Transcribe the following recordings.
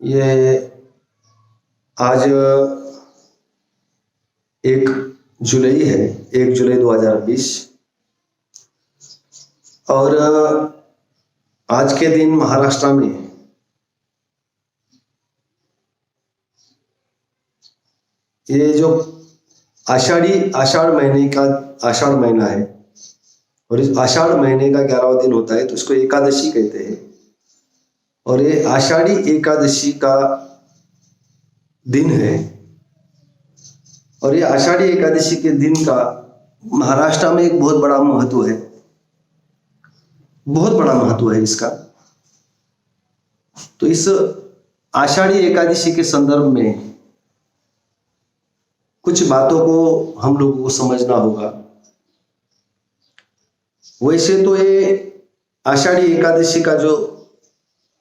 ये आज 1 जुलाई है, 1 जुलाई 2020। और आज के दिन महाराष्ट्र में ये जो आषाढ़ महीना है, और इस आषाढ़ महीने का 11वां दिन होता है, तो इसको एकादशी कहते हैं। और ये आषाढ़ी एकादशी का दिन है। और ये आषाढ़ी एकादशी के दिन का महाराष्ट्र में एक बहुत बड़ा महत्व है, बहुत बड़ा महत्व है इसका। तो इस आषाढ़ी एकादशी के संदर्भ में कुछ बातों को हम लोगों को समझना होगा। वैसे तो ये आषाढ़ी एकादशी का जो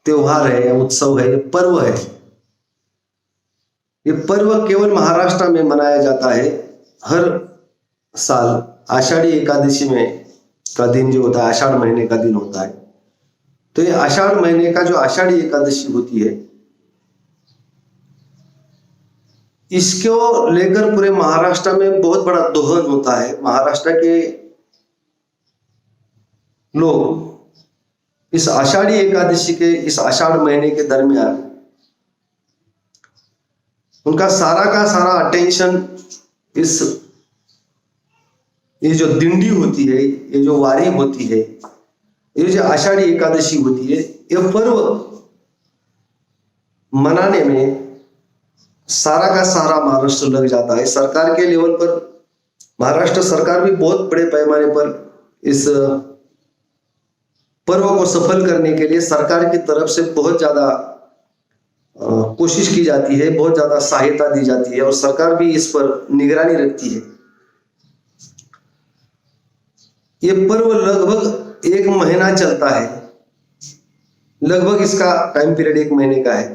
त्योहार है, उत्सव है, ये पर्व है। ये पर्व केवल महाराष्ट्र में मनाया जाता है। हर साल आषाढ़ी एकादशी में का दिन जो होता है, आषाढ़ महीने का दिन होता है। तो ये आषाढ़ महीने का जो आषाढ़ी एकादशी होती है, इसको लेकर पूरे महाराष्ट्र में बहुत बड़ा दोहन होता है। महाराष्ट्र के लोग इस आषाढ़ी एकादशी के इस आषाढ़ महीने के दरमियान उनका सारा का सारा अटेंशन ये जो दिंडी होती है, ये जो वारी होती है, ये जो आषाढ़ी एकादशी होती है, ये पर्व मनाने में सारा का सारा महाराष्ट्र लग जाता है। सरकार के लेवल पर महाराष्ट्र सरकार भी बहुत बड़े पैमाने पर इस पर्व को सफल करने के लिए सरकार की तरफ से बहुत ज्यादा कोशिश की जाती है, बहुत ज्यादा सहायता दी जाती है, और सरकार भी इस पर निगरानी रखती है। ये पर्व लगभग 1 महीना चलता है, लगभग इसका टाइम पीरियड 1 महीने का है।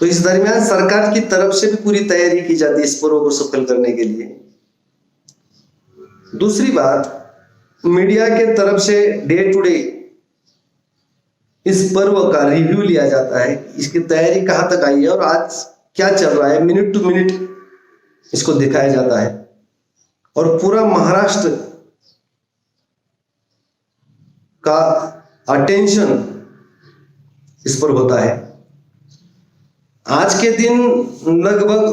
तो इस दरमियान सरकार की तरफ से भी पूरी तैयारी की जाती है इस पर्व को सफल करने के लिए। दूसरी बात, मीडिया के तरफ से डे टू डे इस पर्व का रिव्यू लिया जाता है, इसकी तैयारी कहां तक आई है और आज क्या चल रहा है, मिनट टू मिनट इसको दिखाया जाता है। और पूरा महाराष्ट्र का अटेंशन इस पर होता है। आज के दिन लगभग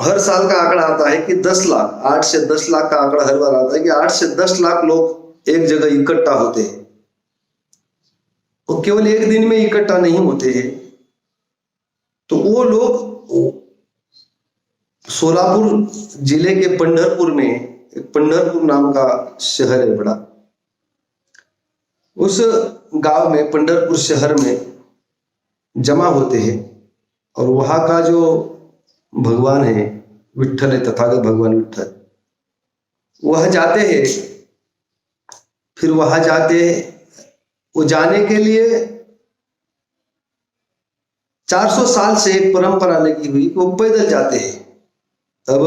हर साल का आंकड़ा आता है कि 10 लाख, 8 से 10 लाख का आंकड़ा हर बार आता है कि 8 से 10 लाख लोग एक जगह इकट्ठा होते हैं। वो केवल एक दिन में इकट्ठा नहीं होते हैं। तो वो लोग सोलापुर जिले के पंढरपुर में, एक पंढरपुर नाम का शहर है बड़ा, उस गांव में, पंढरपुर शहर में जमा होते हैं। और वहां का जो भगवान है, विठ्ठल है, तथागत भगवान विठ्ठल, वह जाते हैं। फिर वहां जाते, वो जाने के लिए 400 साल से एक परंपरा लगी हुई, वो पैदल जाते हैं। अब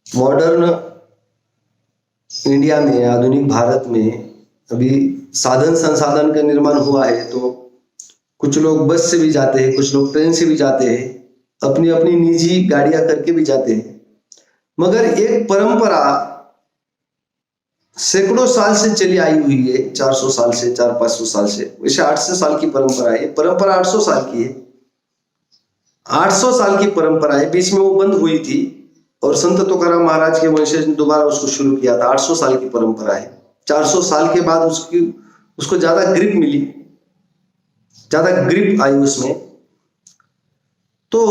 मॉडर्न इंडिया में, आधुनिक भारत में अभी साधन संसाधन का निर्माण हुआ है, तो कुछ लोग बस से भी जाते हैं, कुछ लोग ट्रेन से भी जाते हैं, अपनी अपनी निजी गाड़ियां करके भी जाते हैं। मगर एक परंपरा सैकड़ों साल से चली आई हुई है, 400 साल से, 400-500 साल से, वैसे 800 साल की परंपरा है। परंपरा 800 साल की है, 800 साल की परंपरा है। बीच में वो बंद हुई थी और संत तुकाराम महाराज के वंशज ने दोबारा उसको शुरू किया था। 800 साल की परंपरा है। 400 साल के बाद उसको ज्यादा ग्रिप मिली, ज्यादा ग्रिप आई उसमें। तो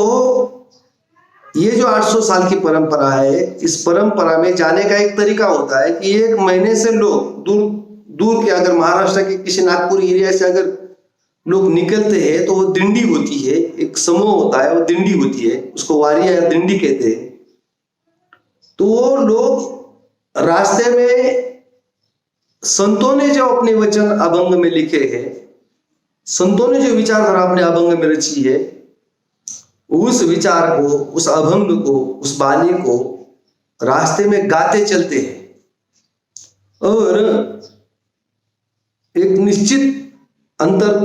ये जो 800 साल की परंपरा है, इस परंपरा में जाने का एक तरीका होता है कि 1 महीने से लोग दूर के, अगर महाराष्ट्र के किसी नागपुर एरिया से अगर लोग निकलते हैं, तो वो दिंडी होती है, एक समूह होता है, वो दिंडी होती है, उसको वारी या दिंडी कहते हैं। तो वो लोग रास्ते में, संतों ने जो अपने वचन अभंग में लिखे हैं, संतों ने जो विचारधारा अपने अभंग में रची है, उस विचार को, उस अभंग को, उस वाणी को रास्ते में गाते चलते हैं। और एक निश्चित अंतर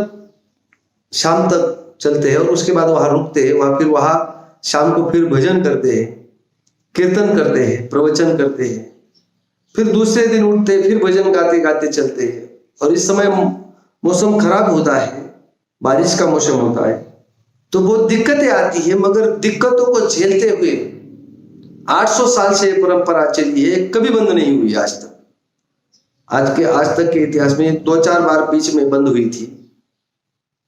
शाम तक चलते हैं और उसके बाद वहां रुकते हैं। वहां फिर वहां शाम को फिर भजन करते हैं, कीर्तन करते हैं, प्रवचन करते हैं। फिर दूसरे दिन उठते हैं, फिर भजन गाते गाते चलते हैं। और इस समय मौसम खराब होता है, बारिश का मौसम होता है, तो बहुत दिक्कतें आती है। मगर दिक्कतों को झेलते हुए 800 साल से परंपरा चली है, कभी बंद नहीं हुई आज तक। आज तक के इतिहास में 2-4 बार बीच में बंद हुई थी,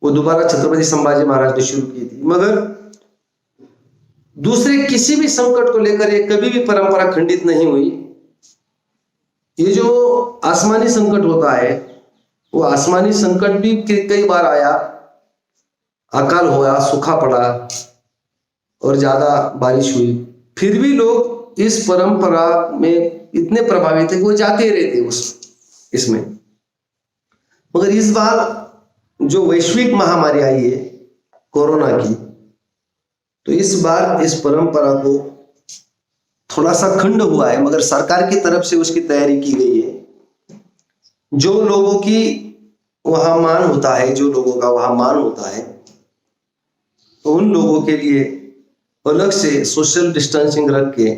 वो दोबारा छत्रपति संभाजी महाराज ने शुरू की थी। मगर दूसरे किसी भी संकट को लेकर ये कभी भी परंपरा खंडित नहीं हुई। ये जो आसमानी संकट होता है, वो आसमानी संकट भी कई बार आया, अकाल हुआ, सूखा पड़ा और ज्यादा बारिश हुई, फिर भी लोग इस परंपरा में इतने प्रभावित थे कि वो जाते रहते इसमें। मगर इस बार जो वैश्विक महामारी आई है कोरोना की, तो इस बार इस परंपरा को थोड़ा सा खंड हुआ है। मगर सरकार की तरफ से उसकी तैयारी की गई है। जो लोगों की वहां मान होता है, जो लोगों का वहां मान होता है, तो उन लोगों के लिए अलग से सोशल डिस्टेंसिंग रख के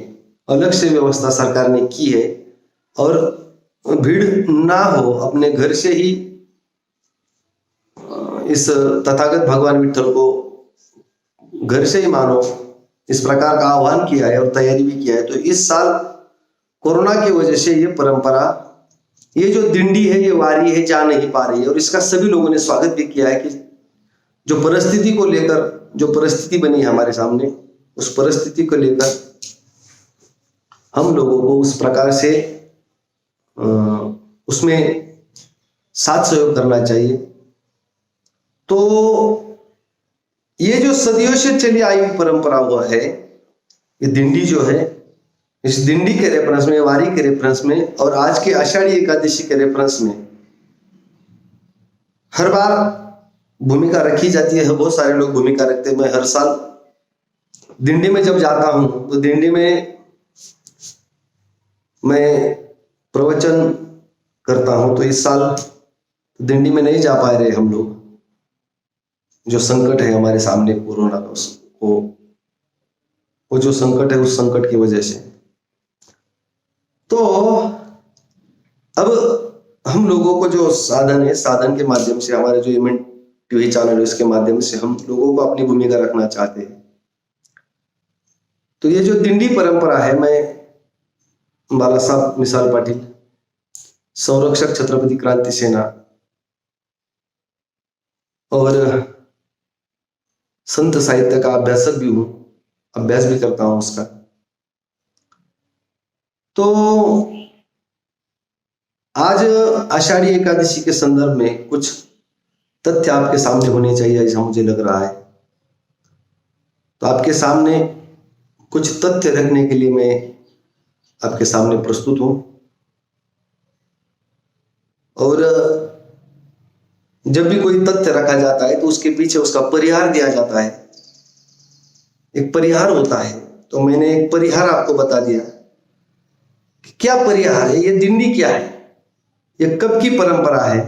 अलग से व्यवस्था सरकार ने की है। और भीड़ ना हो, अपने घर से ही इस तथागत भगवान विठल को घर से ही मानो, इस प्रकार का आह्वान किया है और तैयारी भी किया है। तो इस साल कोरोना की वजह से ये परंपरा, ये जो दिंडी है, ये वारी है, जा नहीं पा रही है। और इसका सभी लोगों ने स्वागत भी किया है कि जो परिस्थिति को लेकर, जो परिस्थिति बनी है हमारे सामने, उस परिस्थिति को लेकर हम लोगों को उस प्रकार से उसमें साथ सहयोग करना चाहिए। तो ये जो सदियों से चली आई परंपरा हुआ है, ये दिंडी जो है, इस दिंडी के रेफरेंस में, वारी के रेफरेंस में और आज के आषाढ़ी एकादशी के रेफरेंस में हर बार भूमिका रखी जाती है। बहुत सारे लोग भूमिका रखते हैं। मैं हर साल दिंडी में जब जाता हूं, तो दिंडी में मैं प्रवचन करता हूं। तो इस साल दिंडी में नहीं जा पा रहे हम लोग, जो संकट है हमारे सामने कोरोना का, उसको, वो जो संकट है, उस संकट की वजह से। तो अब हम लोगों को जो साधन है, साधन के माध्यम से, हमारे जो इवेंट टीवी चैनल है, इसके माध्यम से हम लोगों को अपनी भूमिका रखना चाहते हैं। तो ये जो दिंडी परंपरा है, मैं बाला साहब मिसाल पाटिल, संरक्षक छत्रपति क्रांति सेना और संत साहित्य का अभ्यासक भी हूं, अभ्यास भी करता हूं उसका। तो आज आषाढ़ी एकादशी के संदर्भ में कुछ तथ्य आपके सामने होने चाहिए, ऐसा मुझे लग रहा है। तो आपके सामने कुछ तथ्य रखने के लिए मैं आपके सामने प्रस्तुत हूं। और जब भी कोई तथ्य रखा जाता है, तो उसके पीछे उसका परिहार दिया जाता है, एक परिहार होता है। तो मैंने एक परिहार आपको बता दिया कि क्या परिहार है, ये दिंडी क्या है, ये कब की परंपरा है।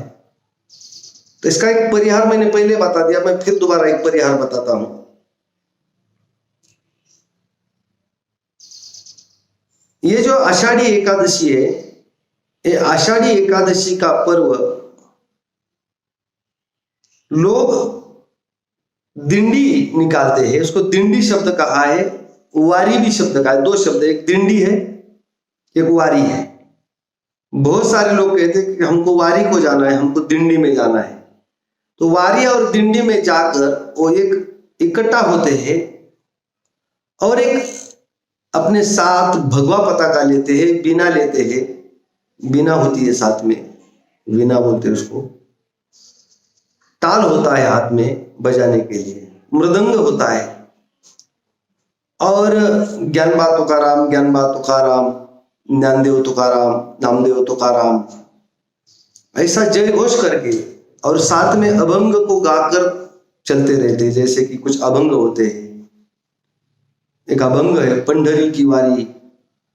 तो इसका एक परिहार मैंने पहले बता दिया, मैं फिर दोबारा एक परिहार बताता हूं। ये जो आषाढ़ी एकादशी है, ये आषाढ़ी एकादशी का पर्व लोग दिंडी निकालते हैं। उसको दिंडी शब्द कहा है, वारी भी शब्द कहा है। दो शब्द, एक दिंडी है, एक वारी है। बहुत सारे लोग कहते हैं कि हमको वारी को जाना है, हमको दिंडी में जाना है। तो वारी और दिंडी में जाकर वो एक इकट्ठा होते हैं और एक अपने साथ भगवा पताका लेते हैं, बीना लेते हैं। बीना होती है साथ में, वीणा बोलते हैं उसको। ताल होता है हाथ में बजाने के लिए, मृदंग होता है। और ज्ञान बा तुकाराम, ज्ञान बा तुकाराम, ज्ञानदेव तुकाराम, नामदेव तुकाराम, ऐसा जय घोष करके और साथ में अभंग को गाकर चलते रहते। जैसे कि कुछ अभंग होते हैं। एक अभंग है, पंढरी की वारी,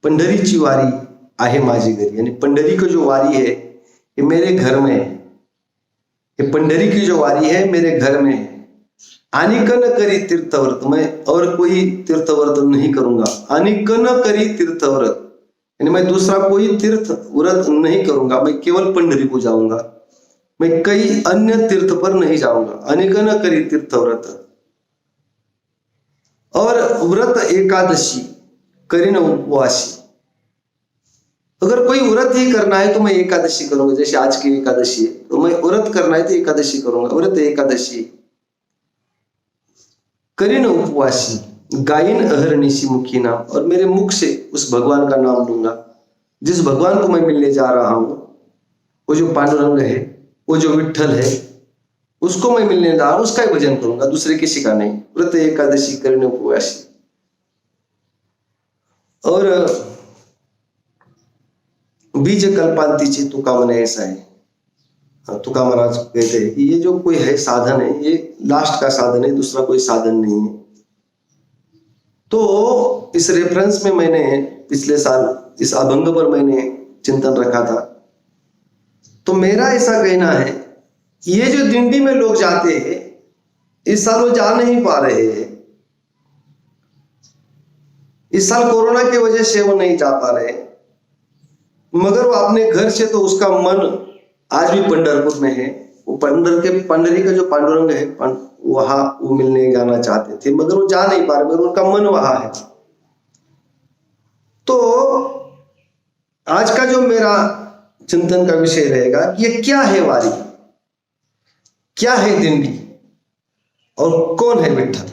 पंढरीची वारी आहे माझी घरी। यानी पंढरी की जो वारी है, ये मेरे घर में है। ये पंढरी की जो वारी है, मेरे घर में है। आनिक न करी तीर्थव्रत, मैं और कोई तीर्थव्रत नहीं करूंगा। आनिक न करी तीर्थव्रत यानी मैं दूसरा कोई तीर्थ व्रत नहीं करूंगा, मैं केवल पंडरी को जाऊंगा, मैं कई अन्य तीर्थ पर नहीं जाऊंगा। अनेक न करी तीर्थ व्रत। और व्रत एकादशी करीन उपवासी, अगर कोई व्रत ही करना है तो मैं एकादशी करूंगा। जैसे आज की एकादशी है तो मैं व्रत करना है तो एकादशी करूंगा, व्रत एकादशी। करीन उपवासी गायन अहरनिशि मुखी नाम, और मेरे मुख से उस भगवान का नाम लूंगा जिस भगवान को मैं मिलने जा रहा हूं। वो जो पांडुरंग है, वो जो विठल है, उसको मैं मिलने जा रहा हूं, उसका ही भजन करूंगा, दूसरे किसी का नहीं। व्रत एकादशी करीन उपवासी। और बीज कल्पांतीची तुका मने, ऐसा है। तुका महाराज कहते हैं कि ये जो कोई है साधन है, ये लास्ट का साधन है, दूसरा कोई साधन नहीं है। तो इस रेफरेंस में मैंने पिछले साल इस अभंग पर मैंने चिंतन रखा था। तो मेरा ऐसा कहना है, ये जो दिंडी में लोग जाते हैं, इस साल वो जा नहीं पा रहे हैं। इस साल कोरोना की वजह से वो नहीं जा पा रहे, मगर वो अपने घर से तो उसका मन आज भी पंढरपुर में है। वो पंडरी का जो पांडुरंग है, वहां वो मिलने जाना चाहते थे, मगर वो जा नहीं पा रहे, मगर उनका मन वहां है। तो आज का जो मेरा चिंतन का विषय रहेगा, ये क्या है वारी, क्या है दिंडी, और कौन है विठल,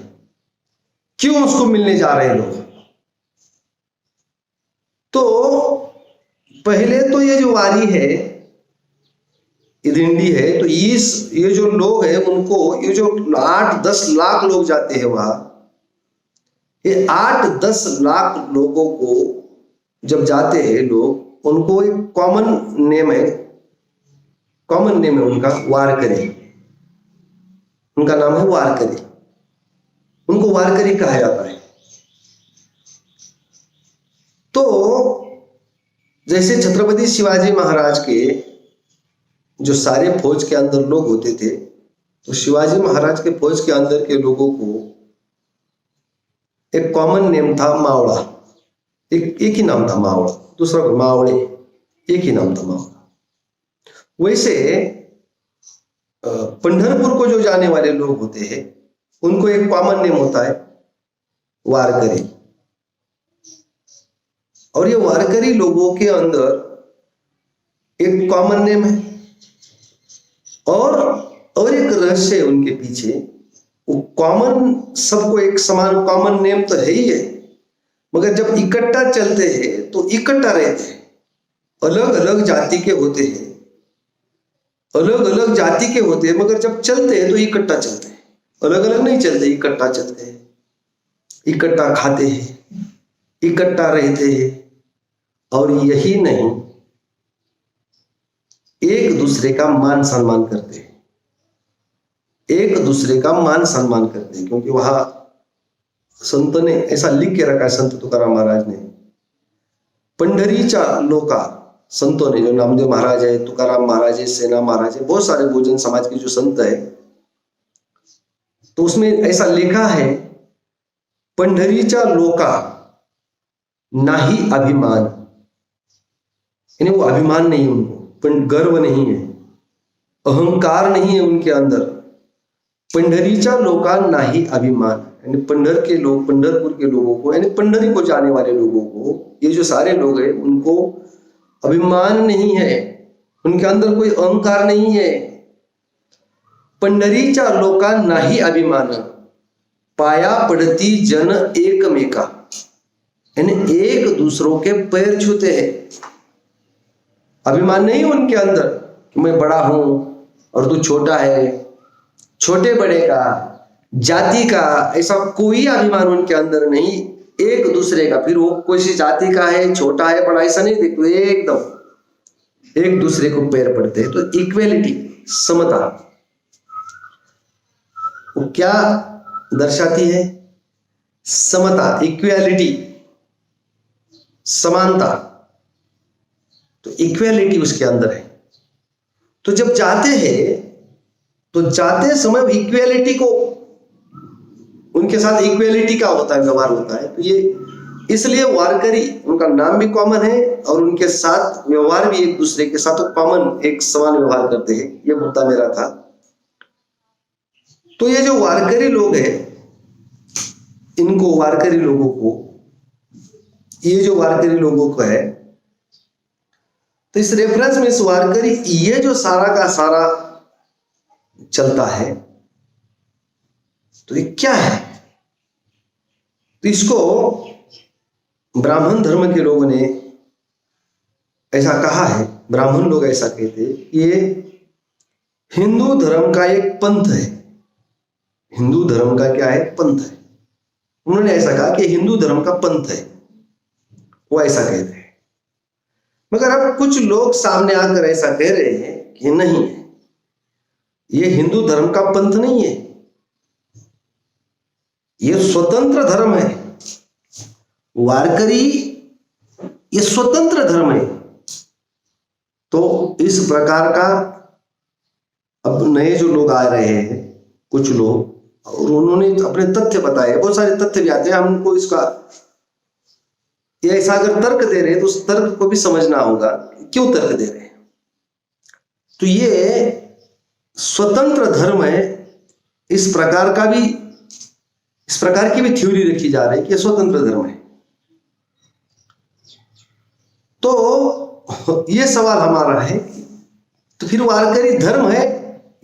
क्यों उसको मिलने जा रहे हैं लोग। तो पहले तो ये जो वारी है, ये दिंडी है, तो ये जो लोग हैं उनको, ये जो 8-10 लाख लोग जाते हैं वहां, ये 8-10 लाख लोगों को जब जाते हैं लोग, उनको एक कॉमन नेम है उनका, वारकरी। उनका नाम है वारकरी, उनको वारकरी कहा जाता है। तो जैसे छत्रपति शिवाजी महाराज के जो सारे फौज के अंदर लोग होते थे, तो शिवाजी महाराज के फौज के अंदर के लोगों को एक कॉमन नेम था मावड़ा। एक ही नाम था मावड़ा, दूसरा मावड़े, एक ही नाम था मावड़ा। वैसे पंढरपुर को जो जाने वाले लोग होते हैं, उनको एक कॉमन नेम होता है वारकरी। और ये वारकरी लोगों के अंदर एक कॉमन नेम है, और एक रहस्य है उनके पीछे। वो कॉमन, सबको एक समान कॉमन नेम तो है ही है, मगर जब इकट्ठा चलते हैं तो इकट्ठा रहते हैं। अलग अलग जाति के होते हैं, अलग अलग जाति के होते हैं, मगर जब चलते हैं तो इकट्ठा चलते हैं। अलग अलग नहीं चलते, इकट्ठा चलते हैं, इकट्ठा खाते हैं, इकट्ठा रहते हैं। और यही नहीं, एक दूसरे का मान सम्मान करते हैं, एक दूसरे का मान सम्मान करते हैं। क्योंकि वहां संत ने ऐसा लिख के रखा है, संत तुकाराम महाराज ने, पंढरीचा लोका, संतों ने, जो नामदेव महाराज है, तुकाराम महाराज है, सेना महाराज है, बहुत सारे बहुजन समाज के जो संत है, तो उसमें ऐसा लिखा है, पंढरीचा लोका नाही अभिमान, यानी वो अभिमान नहीं, उनको गर्व नहीं है, अहंकार नहीं है उनके अंदर। पंढरीचा लोका नाही अभिमान, यानी पंढर के लोग, पंढरपुर के लोगों को, यानी पंढरी को जाने वाले लोगों को, ये जो सारे लोग हैं, उनको अभिमान नहीं है, उनके अंदर कोई अहंकार नहीं है। पंढरीचा लोका नाही अभिमान, पाया पड़ती जन एकमेका, यानी एक दूसरों के पैर छूते हैं। अभिमान नहीं उनके अंदर कि मैं बड़ा हूं और तू छोटा है, छोटे बड़े का, जाति का, ऐसा कोई अभिमान उनके अंदर नहीं। एक दूसरे का, फिर वो कोई सी जाति का है, छोटा है, बड़ा, ऐसा नहीं देखते, एकदम एक दूसरे को पैर पड़ते हैं। तो इक्वेलिटी, समता, वो क्या दर्शाती है? समता, इक्वेलिटी, समानता। तो इक्वेलिटी उसके अंदर है। तो जब जाते हैं तो जाते समय इक्वेलिटी को उनके साथ इक्वेलिटी का होता है, व्यवहार होता है। तो ये इसलिए वारकरी, उनका नाम भी कॉमन है और उनके साथ व्यवहार भी एक दूसरे के साथ कॉमन, एक समान व्यवहार करते हैं। ये मुद्दा मेरा था। तो ये जो वारकरी लोग हैं, इनको वारकरी लोगों को, ये जो वारकरी लोगों को है, तो इस रेफरेंस में इस वारकरी, ये जो सारा का सारा चलता है, तो ये क्या है? तो इसको ब्राह्मण धर्म के लोगों ने ऐसा कहा है, ब्राह्मण लोग ऐसा कहते हैं, ये हिंदू धर्म का एक पंथ है। हिंदू धर्म का क्या है? पंथ है। उन्होंने ऐसा कहा कि हिंदू धर्म का पंथ है, वो ऐसा कहते हैं। मगर अब कुछ लोग सामने आकर ऐसा कह रहे हैं कि नहीं, ये हिंदू धर्म का पंथ नहीं है, ये स्वतंत्र धर्म है। वारकरी ये स्वतंत्र धर्म है। तो इस प्रकार का अब नए जो लोग आ रहे हैं, कुछ लोग, और उन्होंने अपने तथ्य बताए, बहुत सारे तथ्य भी आते हैं, हमको इसका ये ऐसा अगर तर्क दे रहे हैं तो उस तर्क को भी समझना होगा, क्यों तर्क दे रहे हैं। तो ये स्वतंत्र धर्म है, इस प्रकार की भी थ्योरी रखी जा रही है कि ये स्वतंत्र धर्म है। तो ये सवाल हमारा है, तो फिर वारकरी धर्म है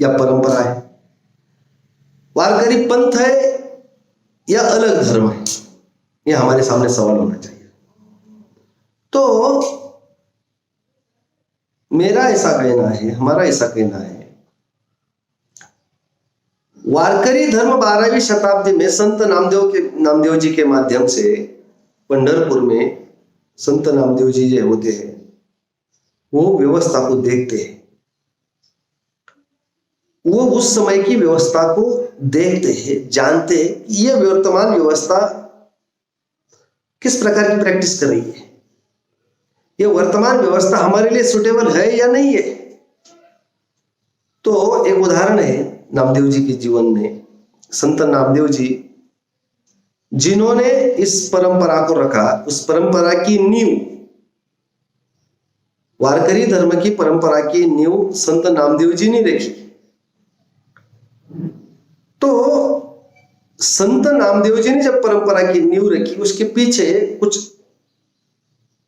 या परंपरा है? वारकरी पंथ है या अलग धर्म है? ये हमारे सामने सवाल होना चाहिए। तो मेरा ऐसा कहना है, हमारा ऐसा कहना है, वारकरी धर्म 12वीं शताब्दी में संत नामदेव जी के माध्यम से पंढरपुर में संत नामदेव जी जो होते हैं, वो व्यवस्था को देखते हैं, वो उस समय की व्यवस्था को देखते हैं, जानते हैं कि ये वर्तमान व्यवस्था किस प्रकार की प्रैक्टिस कर रही है, ये वर्तमान व्यवस्था हमारे लिए सुटेबल है या नहीं है। तो एक उदाहरण है नामदेव जी के जीवन में, संत नामदेव जी जिन्होंने इस परंपरा को रखा, उस परंपरा की नींव, वारकरी धर्म की परंपरा की नींव संत नामदेव जी ने रखी। तो संत नामदेव जी ने जब परंपरा की नींव रखी, उसके पीछे कुछ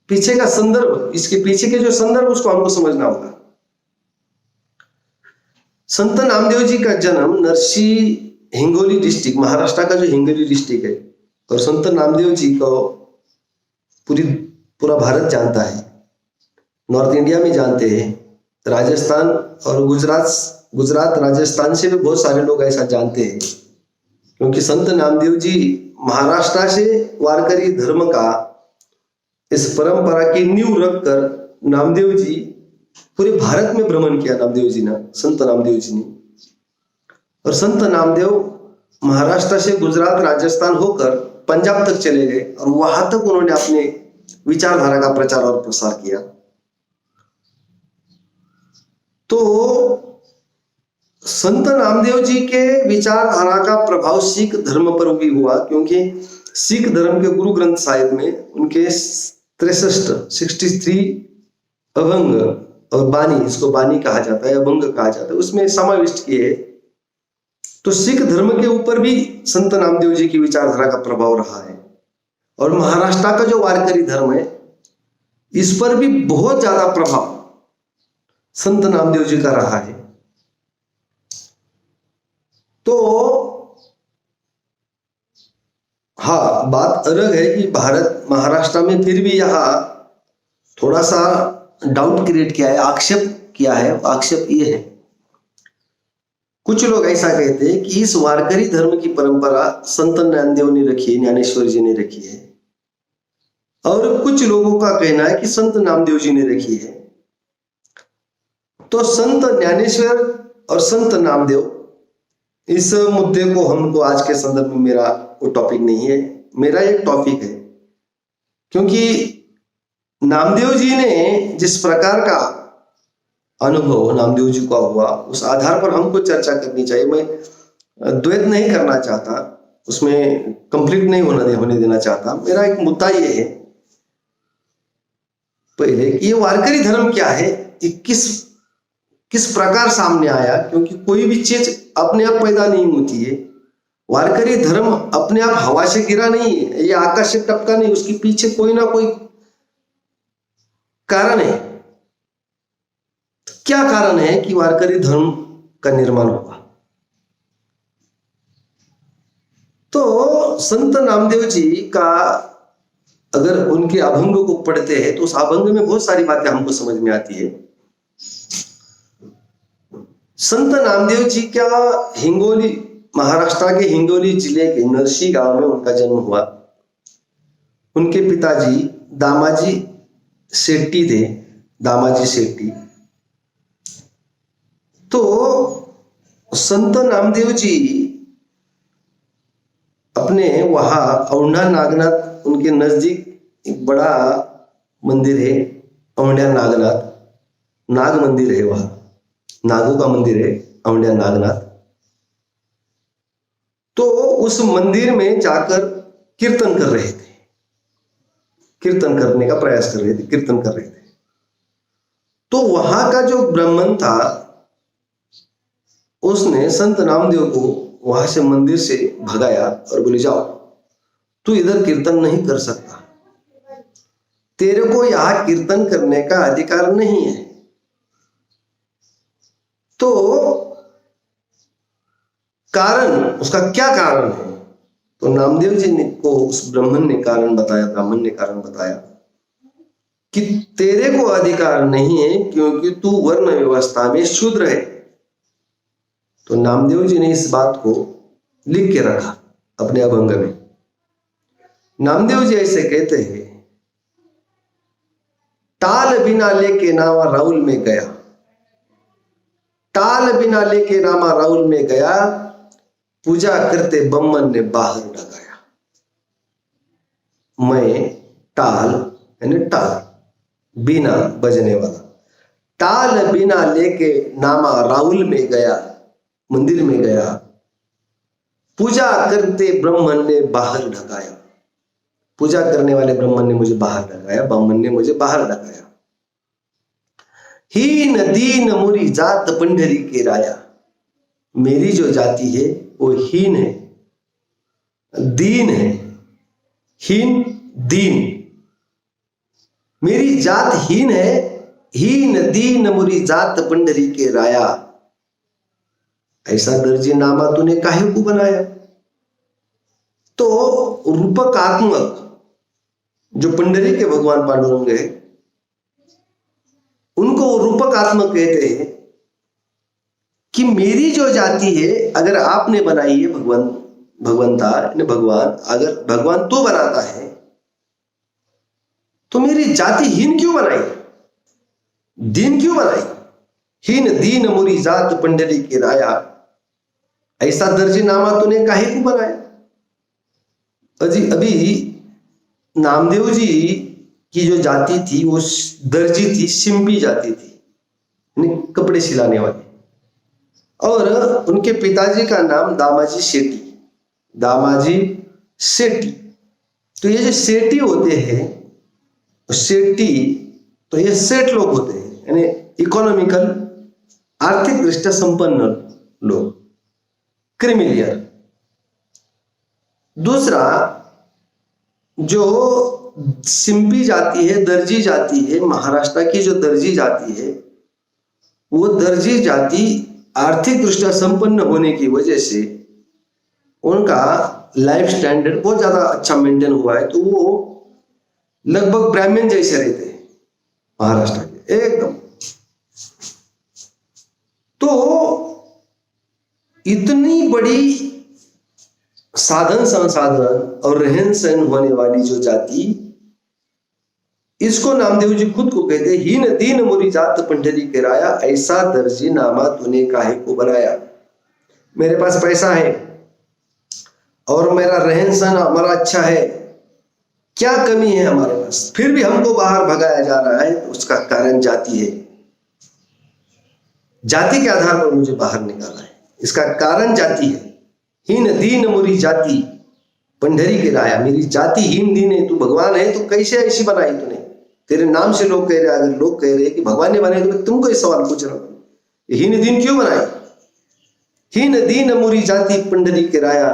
पीछे का संदर्भ, इसके पीछे के जो संदर्भ, उसको हमको समझना होगा। संत नामदेव जी का जन्म नरसी हिंगोली डिस्ट्रिक्ट, महाराष्ट्र का जो हिंगोली डिस्ट्रिक्ट है, और संत नामदेव जी को पूरा भारत जानता है, नॉर्थ इंडिया में जानते हैं, राजस्थान और गुजरात राजस्थान से भी बहुत सारे लोग ऐसा जानते हैं, क्योंकि संत नामदेव जी महाराष्ट्र से वारकरी धर्म का इस परंपरा की नींव रखकर नामदेव जी पूरे भारत में भ्रमण किया, नामदेव जी ने, संत नामदेव जी ने। और संत नामदेव महाराष्ट्र से गुजरात राजस्थान होकर पंजाब तक चले गए, और वहां तक उन्होंने अपने विचारधारा का प्रचार और प्रसार किया। तो संत नामदेव जी के विचारधारा का प्रभाव सिख धर्म पर भी हुआ, क्योंकि सिख धर्म के गुरु ग्रंथ साहिब में उनके 63 अभंग और बानी, इसको बानी कहा जाता है, अभंग कहा जाता है, उसमें समाविष्ट किए। तो सिख धर्म के ऊपर भी संत नामदेव जी की विचारधारा का प्रभाव रहा है, और महाराष्ट्र का जो वारकरी धर्म है, इस पर भी बहुत ज्यादा प्रभाव संत नामदेव जी का रहा है। तो हाँ, बात अलग है कि भारत महाराष्ट्र में फिर भी यहाँ थोड़ा सा डाउट क्रिएट किया है, आक्षेप किया है। आक्षेप ये है, कुछ लोग ऐसा कहते हैं कि इस वारकरी धर्म की परंपरा संत नामदेव ने रखी है, ज्ञानेश्वर जी ने रखी है, और कुछ लोगों का कहना है कि संत नामदेव जी ने रखी है। तो संत ज्ञानेश्वर और संत नामदेव, इस मुद्दे को हमको आज के संदर्भ में मेरा वो टॉपिक नहीं है, मेरा एक टॉपिक है, क्योंकि नामदेव जी ने जिस प्रकार का अनुभव नामदेव जी का हुआ, उस आधार पर हमको चर्चा करनी चाहिए। मैं द्वैत नहीं करना चाहता, उसमें कंप्लीट नहीं होने देना चाहता। मेरा एक मुद्दा ये है पहले कि ये वारकरी धर्म क्या है, ये किस प्रकार सामने आया, क्योंकि कोई भी चीज अपने आप पैदा नहीं होती है। वारकरी धर्म अपने आप हवा से गिरा नहीं है, ये आकाश से टपका नहीं, उसके पीछे कोई ना कोई कारण है। क्या कारण है कि वारकरी धर्म का निर्माण हुआ? तो संत नामदेव जी का अगर उनके अभंग को पढ़ते हैं तो उस अभंग में बहुत सारी बातें हमको समझ में आती है। संत नामदेव जी क्या हिंगोली, महाराष्ट्र के हिंगोली जिले के नरसी गांव में उनका जन्म हुआ। उनके पिताजी दामाजी शेट्टी थे, दामाजी शेट्टी। तो संत नामदेव जी अपने वहां औंढा नागनाथ, उनके नजदीक एक बड़ा मंदिर है औंढा नागनाथ, नाग मंदिर है, वहां नागों का मंदिर है औंढा नागनाथ। तो उस मंदिर में जाकर कीर्तन कर रहे थे, कीर्तन करने का प्रयास कर रहे थे, कीर्तन कर रहे थे। तो वहां का जो ब्राह्मण था उसने संत नामदेव को वहां से मंदिर से भगाया और बोले जाओ, तू इधर कीर्तन नहीं कर सकता, तेरे को यहां कीर्तन करने का अधिकार नहीं है। तो कारण, उसका क्या कारण है? तो नामदेव जी ने को उस ब्राह्मण ने कारण बताया कि तेरे को अधिकार नहीं है क्योंकि तू वर्ण व्यवस्था में शूद्र है। तो नामदेव जी ने इस बात को लिख के रखा अपने अभंग में। नामदेव जी ऐसे कहते हैं, टाल बिना लेके नामा राउल में गया, टाल बिना लेके नामा राउल में गया, पूजा करते बम्मन ने बाहर डगाया। मैं टाल यानी टाल, बिना बजने वाला, टाल बिना लेके नामा राउल में गया, मंदिर में गया, पूजा करते ब्राह्मण ने बाहर ढकाया, पूजा करने वाले ब्राह्मण ने मुझे बाहर ढकाया, ब्राह्मण ने मुझे बाहर ढकाया। हीन दीन मुरी जात पंढरी के राया, मेरी जो जाति है वो हीन है, दीन है, हीन दीन, मेरी जात हीन है। हीन दीन मुरी जात पंढरी के राया, ऐसा दर्जी नामा तूने काहे को बनाया? तो रूपकात्मक जो पंढरी के भगवान पांडुरंग है उनको रूपकात्मक कहते हैं कि मेरी जो जाति है अगर आपने बनाई है, भगवंता भगवान, अगर भगवान तो बनाता है तो मेरी जाति हीन क्यों बनाई, दीन क्यों बनाई? हीन दीन मुरी जात पंढरी के राया, ऐसा दर्जी नामा तूने काहे को बनाया? अभी नामदेव जी की जो जाति थी वो दर्जी थी, शिंपी जाति थी, कपड़े सिलाने वाले। और उनके पिताजी का नाम दामाजी शेट्टी, दामाजी शेट्टी। तो ये जो शेट्टी होते हैं, शेट्टी तो ये सेठ लोग होते हैं, यानी इकोनॉमिकल, आर्थिक दृष्टि संपन्न लोग, क्रिमिलियर। दूसरा जो सिंपी जाति है, दर्जी जाति है, महाराष्ट्र की जो दर्जी जाति है, वो दर्जी जाति आर्थिक दृष्टि संपन्न होने की वजह से उनका लाइफ स्टैंडर्ड बहुत ज्यादा अच्छा मेंटेन हुआ है। तो वो लगभग ब्राह्मण जैसे रहते हैं महाराष्ट्र के एकदम। तो इतनी बड़ी साधन संसाधन और रहन सहन होने वाली जो जाति, इसको नामदेव जी खुद को कहते, हीन दीन मुरी जात पंढरी के राया, ऐसा दर्जी नामा तूने काहे को बनाया। मेरे पास पैसा है और मेरा रहन सहन हमारा अच्छा है, क्या कमी है हमारे पास, फिर भी हमको बाहर भगाया जा रहा है, तो उसका कारण जाति है। जाति के आधार पर मुझे बाहर निकाला है, इसका कारण जाति है। हीन दीन मुरी जाति, पंडरी के राया, मेरी जाति हीन दीन है, तू भगवान है तो कैसे ऐसी बनाई तूने? तेरे नाम से लोग कह रहे, अगर लोग कह रहे कि भगवान ने बनाई तो मैं तुमको इस सवाल पूछ रहा हूं, हीन दीन क्यों बनाई? हीन दीन मुरी जाति पंडरी के राया,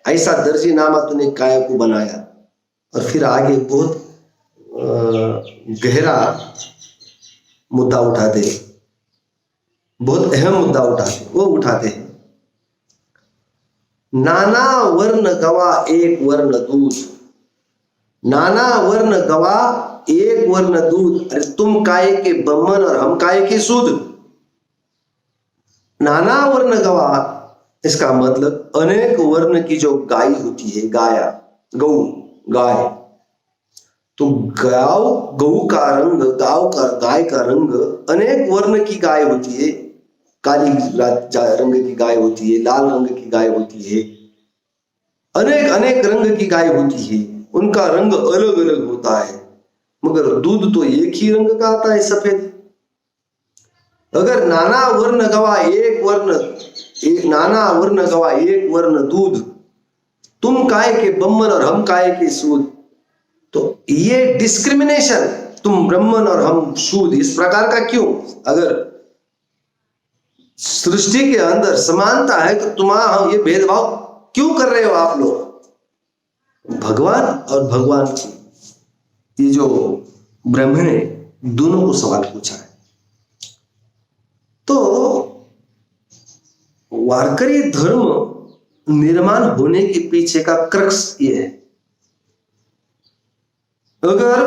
ऐसा दर्जी नामा तूने काया को बनाया। और फिर आगे बहुत गहरा मुद्दा उठाते, बहुत अहम मुद्दा उठाते, वो उठाते हैं, नाना वर्ण गवा एक वर्ण दूध, नाना वर्ण गवा एक वर्ण दूध, अरे तुम काय के ब्रह्मन और हम काय के सूद। नाना वर्ण गवा, इसका मतलब अनेक वर्ण की जो गाय होती है, गाया, गौ, गाय, तो गौ का रंग, गाय का रंग अनेक वर्ण की गाय होती है, काली रंग की गाय होती है, लाल रंग की गाय होती है, अनेक अनेक रंग की गाय होती है, उनका रंग अलग अलग होता है, मगर दूध तो एक ही रंग का आता है, सफेद। अगर नाना वर्ण गवा एक वर्ण, नाना वर्ण गवा एक वर्ण दूध, तुम काय के ब्रह्मन और हम काय के सूद, तो ये डिस्क्रिमिनेशन, तुम ब्राह्मण और हम शूद्र, इस प्रकार का क्यों? अगर सृष्टि के अंदर समानता है तो तुम्हारा ये भेदभाव क्यों कर रहे हो आप लोग? भगवान और भगवान की, ये जो ब्रह्म ने दोनों को सवाल पूछा है। तो वारकरी धर्म निर्माण होने के पीछे का क्रक्स ये है। अगर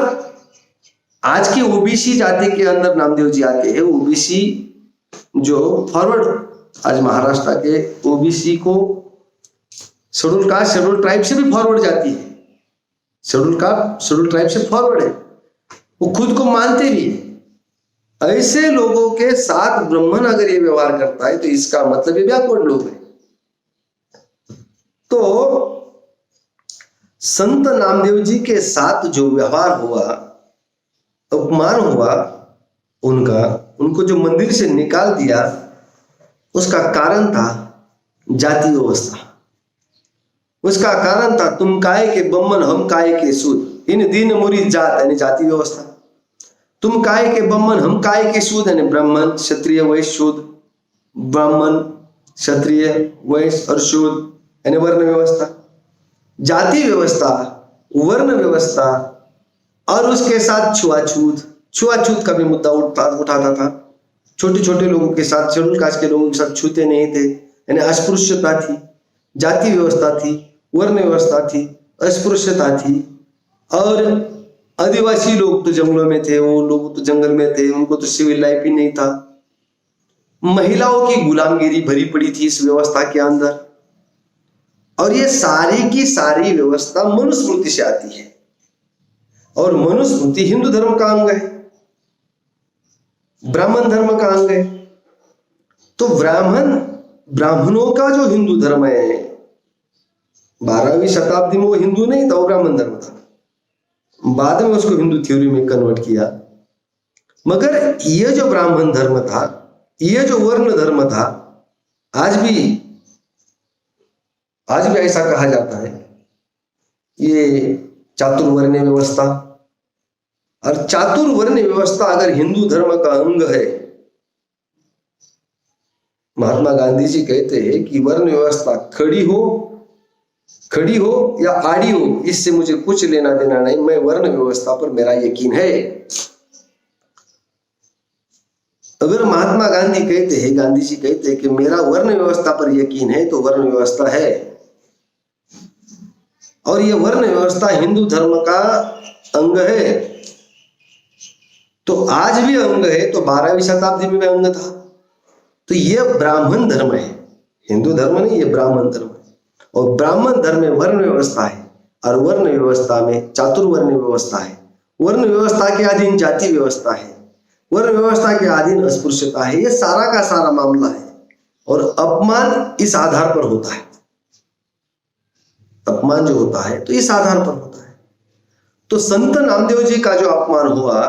आज की ओबीसी जाति के अंदर नामदेव जी आते हैं, ओबीसी जो फॉरवर्ड, आज महाराष्ट्र के ओबीसी को शेड्यूल कास्ट शेड्यूल ट्राइब से भी फॉरवर्ड जाती है, शेड्यूल कास्ट शेड्यूल ट्राइब से फॉरवर्ड है, वो खुद को मानते भी है। ऐसे लोगों के साथ ब्राह्मण अगर ये व्यवहार करता है तो इसका मतलब ये बैकवर्ड लोग है। तो संत नामदेव जी के साथ जो व्यवहार हुआ, अपमान हुआ उनका, उनको जो मंदिर से निकाल दिया, उसका कारण था जाति व्यवस्था, उसका कारण था तुम काय के ब्राह्मण हम काय के सूद, इन दीन मुरी जात यानी जाति व्यवस्था, तुम काय के ब्राह्मण हम काय के सूद यानी ब्राह्मण क्षत्रिय वैश्य शूद्र, ब्राह्मण क्षत्रिय वैश्य और शूद्र यानी वर्ण व्यवस्था, जाति व्यवस्था, वर्ण व्यवस्था, और उसके साथ छुआछूत, छुआछूत का भी मुद्दा उठाता था। छोटे छोटे लोगों के साथ, शेड्यूल कास्ट के लोगों के साथ छूते नहीं थे, यानी अस्पृश्यता थी, जाति व्यवस्था थी, वर्ण व्यवस्था थी, अस्पृश्यता थी। और आदिवासी लोग तो जंगलों में थे, वो लोग तो जंगल में थे, उनको तो सिविल लाइफ ही नहीं था। महिलाओं की गुलामगिरी भरी पड़ी थी इस व्यवस्था के अंदर। और ये सारी की सारी व्यवस्था मनुस्मृति से आती है, और मनुस्मृति हिंदू धर्म का अंग है, ब्राह्मण धर्म का अंग है। तो ब्राह्मणों का जो हिंदू धर्म है, 12वीं शताब्दी में वो हिंदू नहीं था, वो ब्राह्मण धर्म था, बाद में उसको हिंदू थ्योरी में कन्वर्ट किया। मगर ये जो ब्राह्मण धर्म था, ये जो वर्ण धर्म था, आज भी ऐसा कहा जाता है, ये चातुर्वर्ण्य व्यवस्था। और चातुर्वर्ण्य व्यवस्था अगर हिंदू धर्म का अंग है, महात्मा गांधी जी कहते हैं कि वर्ण व्यवस्था खड़ी हो या आड़ी हो, इससे मुझे कुछ लेना देना नहीं, मैं वर्ण व्यवस्था पर मेरा यकीन है। अगर महात्मा गांधी जी कहते हैं कि मेरा वर्ण व्यवस्था पर यकीन है, तो वर्ण व्यवस्था है, और ये वर्ण व्यवस्था हिंदू धर्म का अंग है। तो आज भी अंग है, तो 12वीं शताब्दी में भी अंग था। तो ये ब्राह्मण धर्म है, हिंदू धर्म नहीं, ये ब्राह्मण धर्म है। और ब्राह्मण धर्म में वर्ण व्यवस्था है, और वर्ण व्यवस्था में चातुर्वर्ण व्यवस्था है, वर्ण व्यवस्था के अधीन जाति व्यवस्था है, वर्ण व्यवस्था के अधीन अस्पृश्यता है। ये सारा का सारा मामला है, और अपमान इस आधार पर होता है। अपमान जो होता है तो इस आधार पर होता है। तो संत नामदेव जी का जो अपमान हुआ,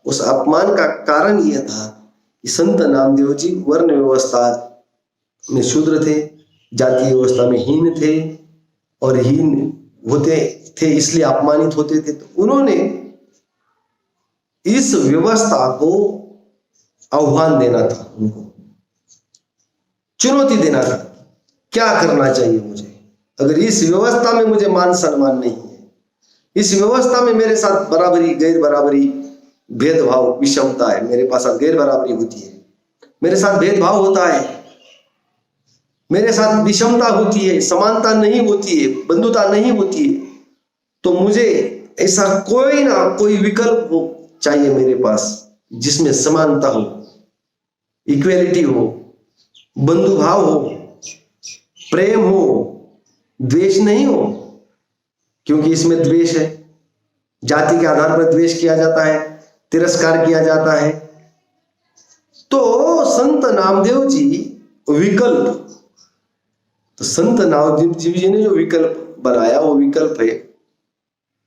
उस अपमान का कारण यह था कि संत नामदेव जी वर्ण व्यवस्था में शूद्र थे, जाति व्यवस्था में हीन थे, और हीन होते थे इसलिए अपमानित होते थे। तो उन्होंने इस व्यवस्था को आह्वान देना था, उनको चुनौती देना था, क्या करना चाहिए मुझे, अगर इस व्यवस्था में मुझे मान सम्मान नहीं है, इस व्यवस्था में मेरे साथ बराबरी गैर बराबरी भेदभाव विषमता है, मेरे पास गैर बराबरी होती है, मेरे साथ भेदभाव होता है, मेरे साथ विषमता होती है, समानता नहीं होती है, बंधुता नहीं होती है, तो मुझे ऐसा कोई ना कोई विकल्प हो चाहिए मेरे पास जिसमें समानता हो, इक्वेलिटी हो, बंधुभाव हो, प्रेम हो, द्वेष नहीं हो, क्योंकि इसमें द्वेष है, जाति के आधार पर द्वेष किया जाता है, तिरस्कार किया जाता है। तो संत नामदेव जी विकल्प, तो संत नामदेव जी ने जो विकल्प बनाया वो विकल्प है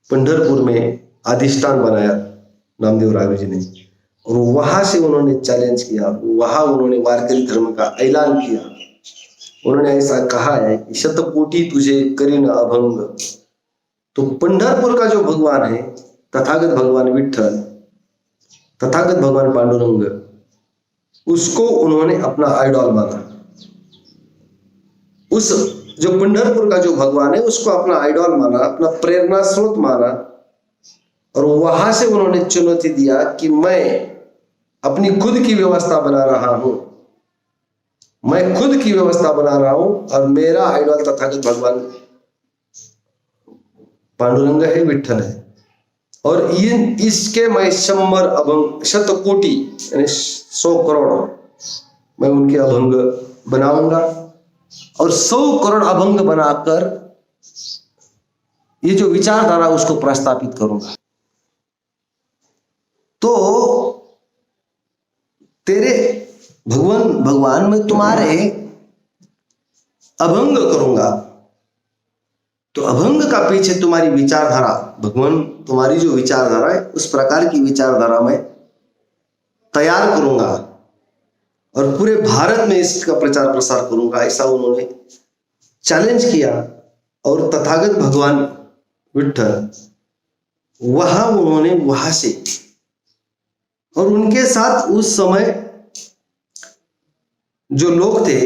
पंढरपुर में अधिष्ठान बनाया नामदेव राय जी ने, और वहां से उन्होंने चैलेंज किया, वहां उन्होंने वारकरी धर्म का ऐलान किया। उन्होंने ऐसा कहा है कि शतकोटि तुझे करीन अभंग। तो पंढरपुर का जो भगवान है, तथागत भगवान विठ्ठल, तथागत भगवान पांडुरंग, उसको उन्होंने अपना आइडॉल माना। उस जो पंढरपुर का जो भगवान है उसको अपना आइडॉल माना, अपना प्रेरणा स्रोत माना, और वहां से उन्होंने चुनौती दिया कि मैं अपनी खुद की व्यवस्था बना रहा हूं, मैं खुद की व्यवस्था बना रहा हूं, और मेरा आइडॉल तथागत भगवान पांडुरंग है, विठ्ठल है, और इसके मैं 100 अभंग, शतकोटि यानी 100 करोड़ मैं उनके अभंग बनाऊंगा, और 100 करोड़ अभंग बनाकर ये जो विचारधारा उसको प्रस्तापित करूंगा। तो तेरे भगवान मैं तुम्हारे अभंग करूंगा, तो अभंग का पीछे तुम्हारी विचारधारा, भगवान तुम्हारी जो विचारधारा है उस प्रकार की विचारधारा मैं तैयार करूंगा, और पूरे भारत में इसका प्रचार प्रसार करूंगा, ऐसा उन्होंने चैलेंज किया। और तथागत भगवान विठ्ठल वहां से, और उनके साथ उस समय जो लोग थे,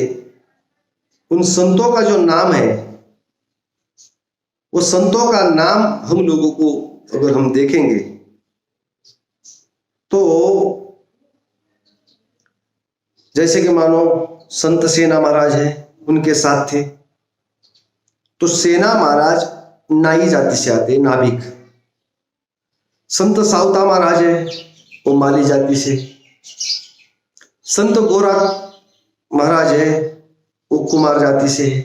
उन संतों का जो नाम है, वो संतों का नाम हम लोगों को अगर हम देखेंगे तो जैसे कि मानो संत सेना महाराज है, उनके साथ थे, तो सेना महाराज नाई जाति से आते, नाभिक। संत सावता महाराज है, वो माली जाति से। संत गोरा महाराज है, वो कुमार जाति से है।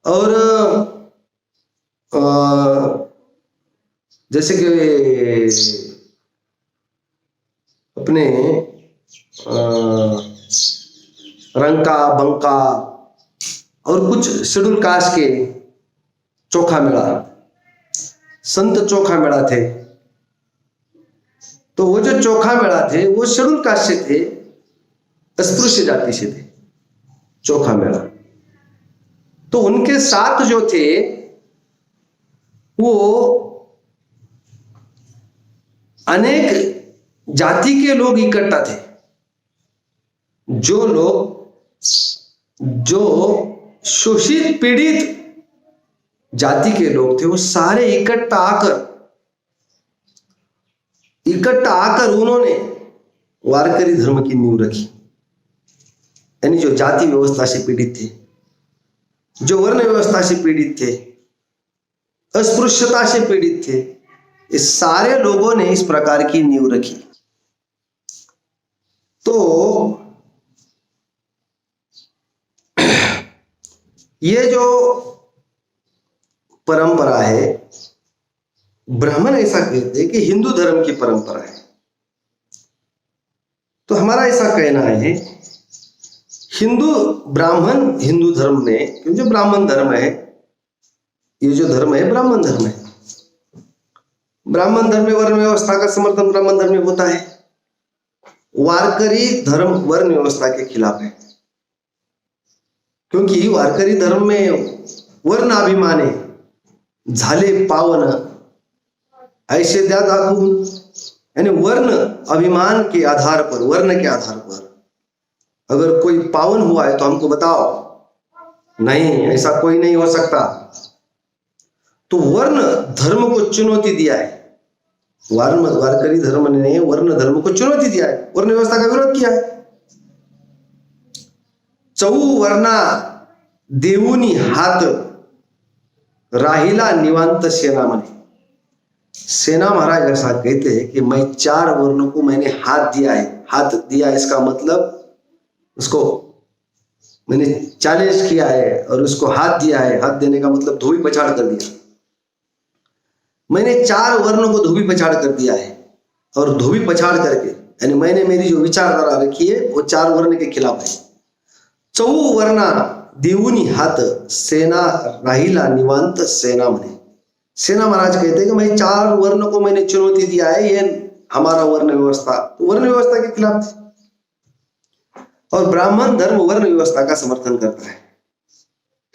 और जैसे कि अपने रंका बंका और कुछ शेड्यूल कास्ट के चोखा मेड़ा, संत चोखा मेड़ा थे। तो वो जो चोखा मेड़ा थे वो शेड्यूल कास्ट से थे, अस्पृश्य जाति से थे, चोखा मेड़ा। तो उनके साथ जो थे वो अनेक जाति के लोग इकट्ठा थे। जो लोग जो शोषित पीड़ित जाति के लोग थे वो सारे इकट्ठा आकर उन्होंने वारकरी धर्म की नींव रखी। यानी जो जाति व्यवस्था से पीड़ित थे, जो वर्ण व्यवस्था से पीड़ित थे, अस्पृश्यता से पीड़ित थे, इस सारे लोगों ने इस प्रकार की नींव रखी। तो ये जो परंपरा है, ब्राह्मण ऐसा कहते हैं कि हिंदू धर्म की परंपरा है। तो हमारा ऐसा कहना है, ब्राह्मण हिंदू धर्म में, क्योंकि जो ब्राह्मण धर्म है, ये जो धर्म है ब्राह्मण धर्म है। ब्राह्मण धर्म में वर्ण व्यवस्था का समर्थन ब्राह्मण धर्म में होता है। वारकरी धर्म वर्ण व्यवस्था के खिलाफ है, क्योंकि वारकरी धर्म में वर्ण अभिमान है, झाले पावन ऐसे द्या दाखवून। यानी वर्ण अभिमान के आधार पर, वर्ण के आधार पर अगर कोई पावन हुआ है तो हमको बताओ। नहीं, ऐसा कोई नहीं हो सकता। तो वर्ण धर्म को चुनौती दिया है। वारकरी धर्म ने वर्ण धर्म को चुनौती दिया है, वर्ण व्यवस्था का विरोध किया है। चौवर्णा देऊनी हात राहिला निवांत सेना मने। सेना महाराज ऐसा कहते हैं कि मैं 4 वर्णों को मैंने हाथ दिया है। हाथ दिया इसका मतलब उसको मैंने चैलेंज किया है और उसको हाथ दिया है। हाथ देने का मतलब धोबी पछाड़ कर दिया। मैंने 4 वर्णों को धोबी पछाड़ कर दिया है और धोबी पछाड़ करके यानी मैंने मेरी जो विचारधारा रखी है वो 4 वर्ण के खिलाफ है। चौवर्णा देऊनी हात सेना राहिला निवांत सेना मने। सेना महाराज कहते हैं कि मैं 4 वर्ण को मैंने चुनौती दिया है, ये हमारा वर्ण व्यवस्था, तो वर्ण व्यवस्था के खिलाफ थी। और ब्राह्मण धर्म वर्ण व्यवस्था का समर्थन करता है,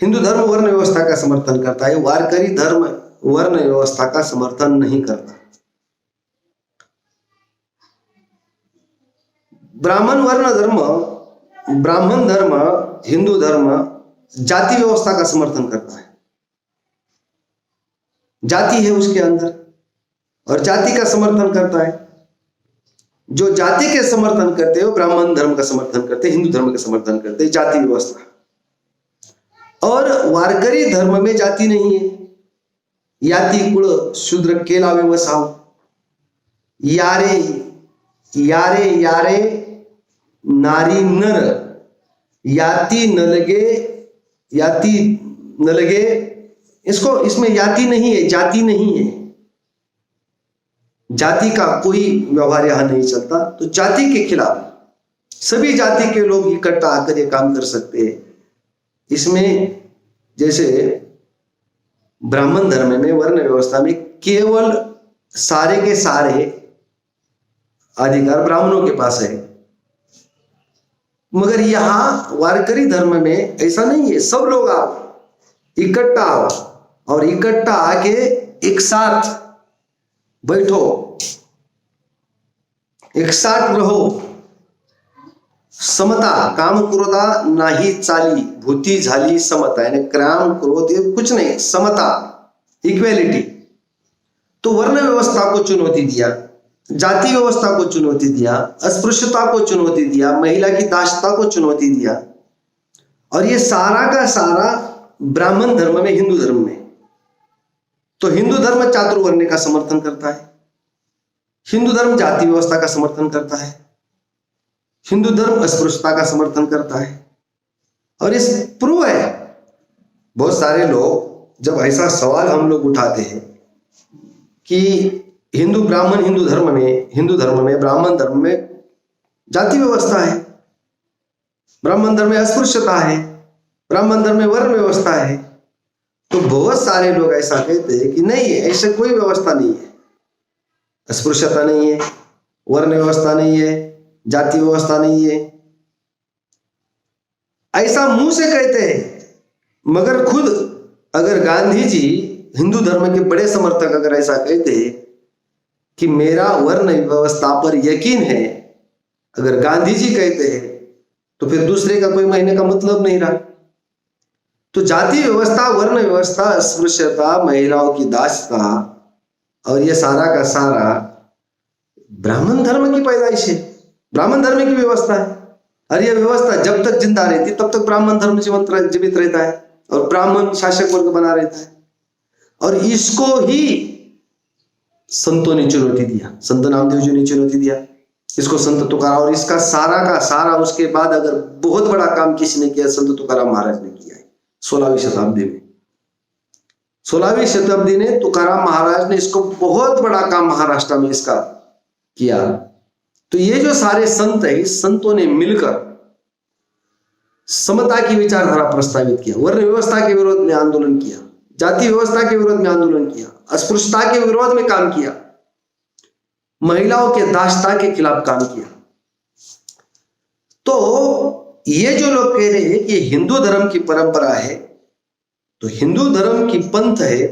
हिंदू धर्म वर्ण व्यवस्था का समर्थन करता है, वारकरी धर्म वर्ण व्यवस्था का समर्थन नहीं करता। ब्राह्मण धर्म हिंदू धर्म जाति व्यवस्था का समर्थन करता है। जाति है उसके अंदर और जाति का समर्थन करता है। जो जाति के समर्थन करते हैं वो ब्राह्मण धर्म का समर्थन करते हैं, हिंदू धर्म का समर्थन करते हैं, जाति व्यवस्था। और वारकरी धर्म में जाति नहीं है। याति कुळ शूद्र केला व्यवसाव, यारे यारे यारे नारी नर, याति न लगे, इसको इसमें याति नहीं है, जाति नहीं है। जाति का कोई व्यवहार यहां नहीं चलता। तो जाति के खिलाफ सभी जाति के लोग इकट्ठा आकर ये काम कर सकते हैं। इसमें जैसे ब्राह्मण धर्म में वर्ण व्यवस्था में केवल सारे के सारे अधिकार ब्राह्मणों के पास है, मगर यहां वारकरी धर्म में ऐसा नहीं है। सब लोग आओ, इकट्ठा आओ और इकट्ठा आके एक साथ बैठो, एक साथ रहो। समता काम क्रोधा नाही चाली भूती झाली समता, यानी काम क्रोध ये कुछ नहीं, समता इक्वेलिटी। तो वर्ण व्यवस्था को चुनौती दिया, जाति व्यवस्था को चुनौती दिया, अस्पृश्यता को चुनौती दिया, महिला की दासता को चुनौती दिया। और ये सारा का सारा ब्राह्मण धर्म में, हिंदू धर्म में। तो हिंदू धर्म चातुर्वर्ण का समर्थन करता है, हिंदू धर्म जाति व्यवस्था का समर्थन करता है, हिंदू धर्म अस्पृश्यता का समर्थन करता है। और इस प्रूव है। बहुत सारे लोग जब ऐसा सवाल हम लोग उठाते हैं कि हिंदू धर्म में ब्राह्मण धर्म में जाति व्यवस्था है, ब्राह्मण धर्म में अस्पृश्यता है, ब्राह्मण धर्म में वर्ण व्यवस्था है, तो बहुत सारे लोग ऐसा कहते हैं कि नहीं, ऐसे कोई व्यवस्था नहीं है, अस्पृश्यता नहीं है, वर्ण व्यवस्था नहीं है, जाति व्यवस्था नहीं है। ऐसा मुंह से कहते हैं, मगर खुद अगर गांधी जी हिंदू धर्म के बड़े समर्थक अगर ऐसा कहते हैं कि मेरा वर्ण व्यवस्था पर यकीन है, अगर गांधी जी कहते हैं तो फिर दूसरे का कोई महीने का मतलब नहीं रहा। तो जाति व्यवस्था, वर्ण व्यवस्था, अस्पृश्यता, महिलाओं की दासता और ये सारा का सारा ब्राह्मण धर्म की पैदाइश है, ब्राह्मण धर्म की व्यवस्था है। और यह व्यवस्था जब तक जिंदा रहती तब तक ब्राह्मण धर्म जीवित रहता है और ब्राह्मण शासक वर्ग बना रहता है। और इसको ही संतों ने चुनौती दिया, संत नामदेव जी ने चुनौती दिया इसको, संत तुकाराम। और इसका सारा का सारा उसके बाद अगर बहुत बड़ा काम किसी ने किया, संत तुकाराम महाराज ने किया है 16वीं शताब्दी में। 16वीं शताब्दी ने तुकाराम महाराज ने इसको बहुत बड़ा काम महाराष्ट्र में इसका किया। तो ये जो सारे संत है, इस संतों ने मिलकर समता की विचारधारा प्रस्तावित किया, वर्ण व्यवस्था के विरोध में आंदोलन किया, जाति व्यवस्था के विरोध में आंदोलन किया, अस्पृश्यता के विरोध में काम किया, महिलाओं के दासता के खिलाफ काम किया। तो ये जो लोग कह रहे हैं कि हिंदू धर्म की परंपरा है, तो हिंदू धर्म की पंथ है,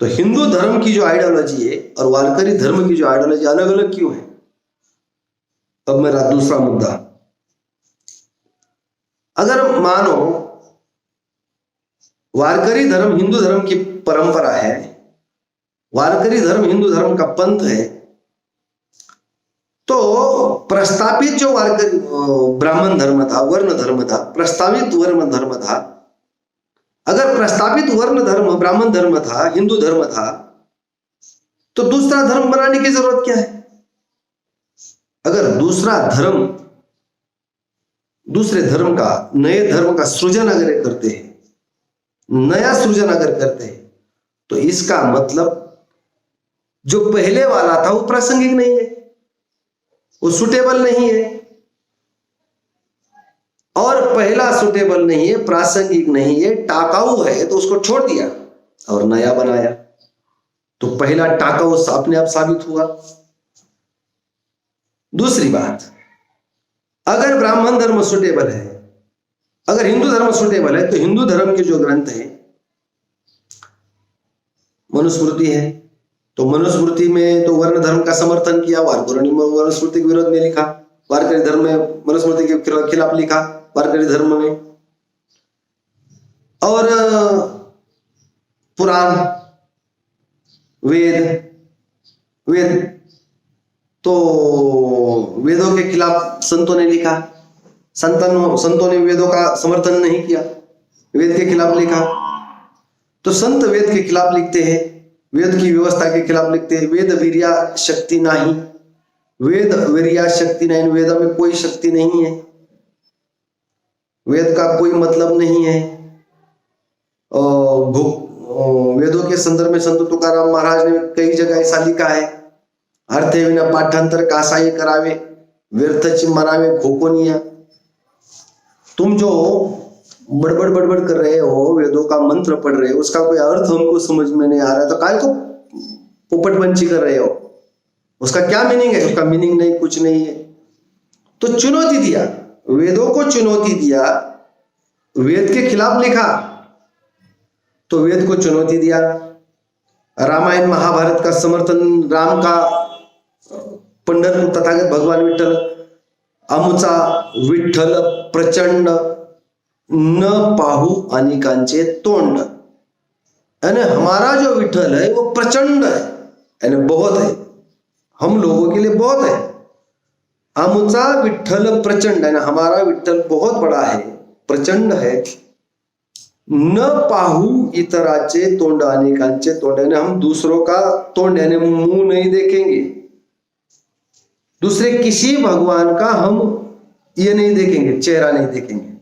तो हिंदू धर्म की जो आइडियोलॉजी है और वारकरी धर्म की जो आइडियोलॉजी अलग अलग क्यों है? अब मेरा दूसरा मुद्दा, अगर मानो वारकरी धर्म हिंदू धर्म की परंपरा है, वारकरी धर्म हिंदू धर्म का पंथ है, तो प्रस्तावित जो वारकरी ब्राह्मण धर्म था, वर्ण धर्म था, प्रस्तावित वर्ण धर्म था, अगर प्रस्तावित वर्ण धर्म ब्राह्मण धर्म था, हिंदू धर्म था, तो दूसरा धर्म बनाने की जरूरत क्या है? अगर दूसरा धर्म, दूसरे धर्म का, नए धर्म का सृजन अगर करते हैं, नया सृजन अगर करते हैं, तो इसका मतलब जो पहले वाला था वो प्रासंगिक नहीं है, वो सुटेबल नहीं है। और पहला सुटेबल नहीं है, प्रासंगिक नहीं है, टाकाऊ है, तो उसको छोड़ दिया और नया बनाया, तो पहला टाकाऊ अपने आप साबित हुआ। दूसरी बात, अगर ब्राह्मण धर्म सुटेबल है, अगर हिंदू धर्म सुटेबल है, तो हिंदू धर्म के जो ग्रंथ है, मनुस्मृति है, तो मनुस्मृति में तो वर्ण धर्म का समर्थन किया, वारकरी में मनुस्मृति के विरोध में लिखा, वारकरी धर्म में मनुस्मृति के खिलाफ लिखा, वारकरी धर्म में। और पुराण, वेद तो वेदों के खिलाफ संतों ने लिखा, संतों ने वेदों का समर्थन नहीं किया, वेद के खिलाफ लिखा। तो संत वेद के खिलाफ लिखते हैं, वेद की व्यवस्था के खिलाफ लिखते हैं, वेद वीर्या शक्ति नहीं, वेद वीर्या शक्ति नहीं, वेद में कोई शक्ति नहीं है, वेद का कोई मतलब नहीं है। वेदों के संदर्भ में संत तुकाराम महाराज ने कई जगह ऐसा लिखा है, अर्थे विना पाठांतर कासाई करावे, व्यर्थची मरावे खोकोनिया। तुम जो बड़बड़ कर रहे हो, वेदों का मंत्र पढ़ रहे हो, उसका कोई अर्थ हमको समझ में नहीं आ रहा है, तो काय को पोपटपंची कर रहे हो? उसका क्या मीनिंग है? उसका मीनिंग नहीं, कुछ नहीं है। तो चुनौती दिया, वेदों को चुनौती दिया, वेद के खिलाफ लिखा तो वेद को चुनौती दिया। रामायण महाभारत का समर्थन, राम का पंढरपूर तथागत भगवान विठ्ठल, आमुचा विठ्ठल प्रचंड, न पाहू अनेकांचे तोंड। यानी हमारा जो विठ्ठल है वो प्रचंड है, यानी बहुत है, हम लोगों के लिए बहुत है। आमुचा विठ्ठल प्रचंड, यानी हमारा विठ्ठल बहुत बड़ा है, प्रचंड है। न पाहू इतराचे तोंड अनेकांचे तोंड, यानी हम दूसरों का तोंड यानी मुंह नहीं देखेंगे, दूसरे किसी भगवान का हम ये नहीं देखेंगे, चेहरा नहीं देखेंगे,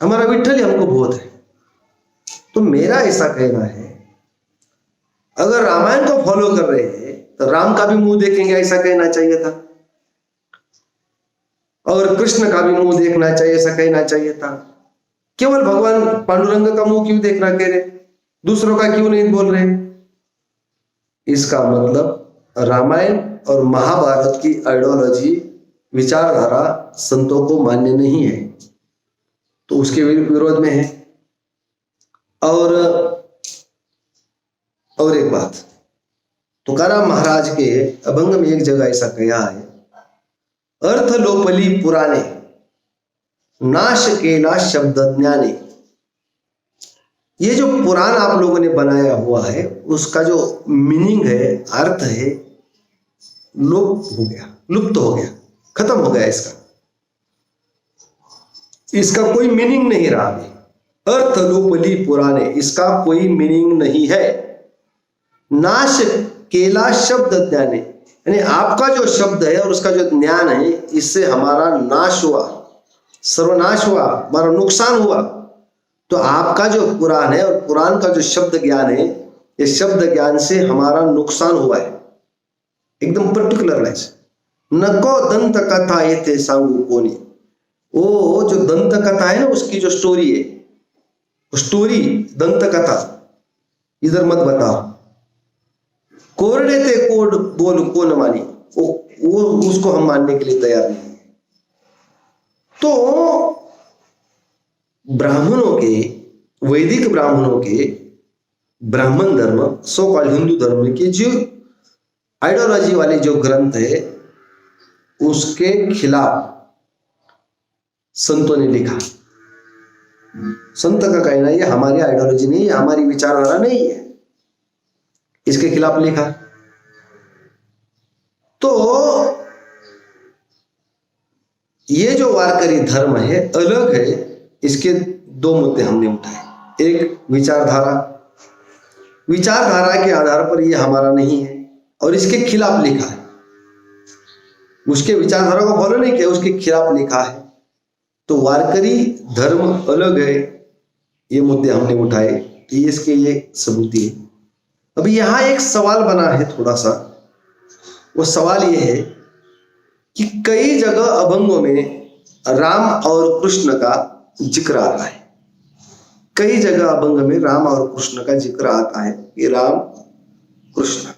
हमारा विठ्ठल ही हमको बहुत है। तो मेरा ऐसा कहना है, अगर रामायण को फॉलो कर रहे हैं तो राम का भी मुंह देखेंगे, ऐसा कहना चाहिए था, और कृष्ण का भी मुंह देखना चाहिए, ऐसा कहना चाहिए था। केवल भगवान पांडुरंग का मुंह क्यों देखना कह रहे, दूसरों का क्यों नहीं बोल रहे? इसका मतलब रामायण और महाभारत की आइडियोलॉजी, विचारधारा संतों को मान्य नहीं है, तो उसके विरोध में है। और एक बात, तुकाराम महाराज के अभंग में एक जगह ऐसा कहा है, अर्थ लोपली पुराणे, नाश केला शब्द ज्ञाने। ये जो पुराण आप लोगों ने बनाया हुआ है, उसका जो मीनिंग है, अर्थ है, लुप्त हो गया, खत्म हो गया, इसका कोई मीनिंग नहीं रहा। अर्थ लोपली पुराने, इसका कोई मीनिंग नहीं है। नाश केला शब्द ज्ञाने, यानी आपका जो शब्द है और उसका जो ज्ञान है, इससे हमारा नाश हुआ, सर्वनाश हुआ, हमारा नुकसान हुआ। तो आपका जो पुराण है और पुराण का जो शब्द ज्ञान है, ये शब्द ज्ञान से हमारा नुकसान हुआ है, एकदम पर्टिकुलर लाइज। नको दंत कथा ये थे सांगू कोनी, वो जो दंत कथा है ना, उसकी जो स्टोरी है, स्टोरी दंत कथा इधर मत बताओ। कोरडे थे कोड बोल को न मानी, वो उसको हम मानने के लिए तैयार नहीं। तो ब्राह्मणों के, वैदिक ब्राह्मणों के ब्राह्मण धर्म, सो कॉल्ड हिंदू धर्म की जो आइडियोलॉजी वाले जो ग्रंथ है उसके खिलाफ संतों ने लिखा। संत का कहना ये हमारी आइडियोलॉजी नहीं है, हमारी विचारधारा नहीं है, इसके खिलाफ लिखा। तो ये जो वारकरी धर्म है अलग है, इसके दो मुद्दे हमने उठाए। एक विचारधारा, विचारधारा के आधार पर ये हमारा नहीं है और इसके खिलाफ लिखा है। उसके विचारधारा को फॉलो नहीं किया, उसके खिलाफ लिखा है। तो वारकरी धर्म अलग है, ये मुद्दे हमने उठाए। तो इसके ये सबूत है। अभी यहाँ एक सवाल बना है थोड़ा सा, वो सवाल ये है कि कई जगह अभंगों में राम और कृष्ण का जिक्र आता है। कई जगह अभंग में राम और कृष्ण का जिक्र आता है कि राम कृष्ण।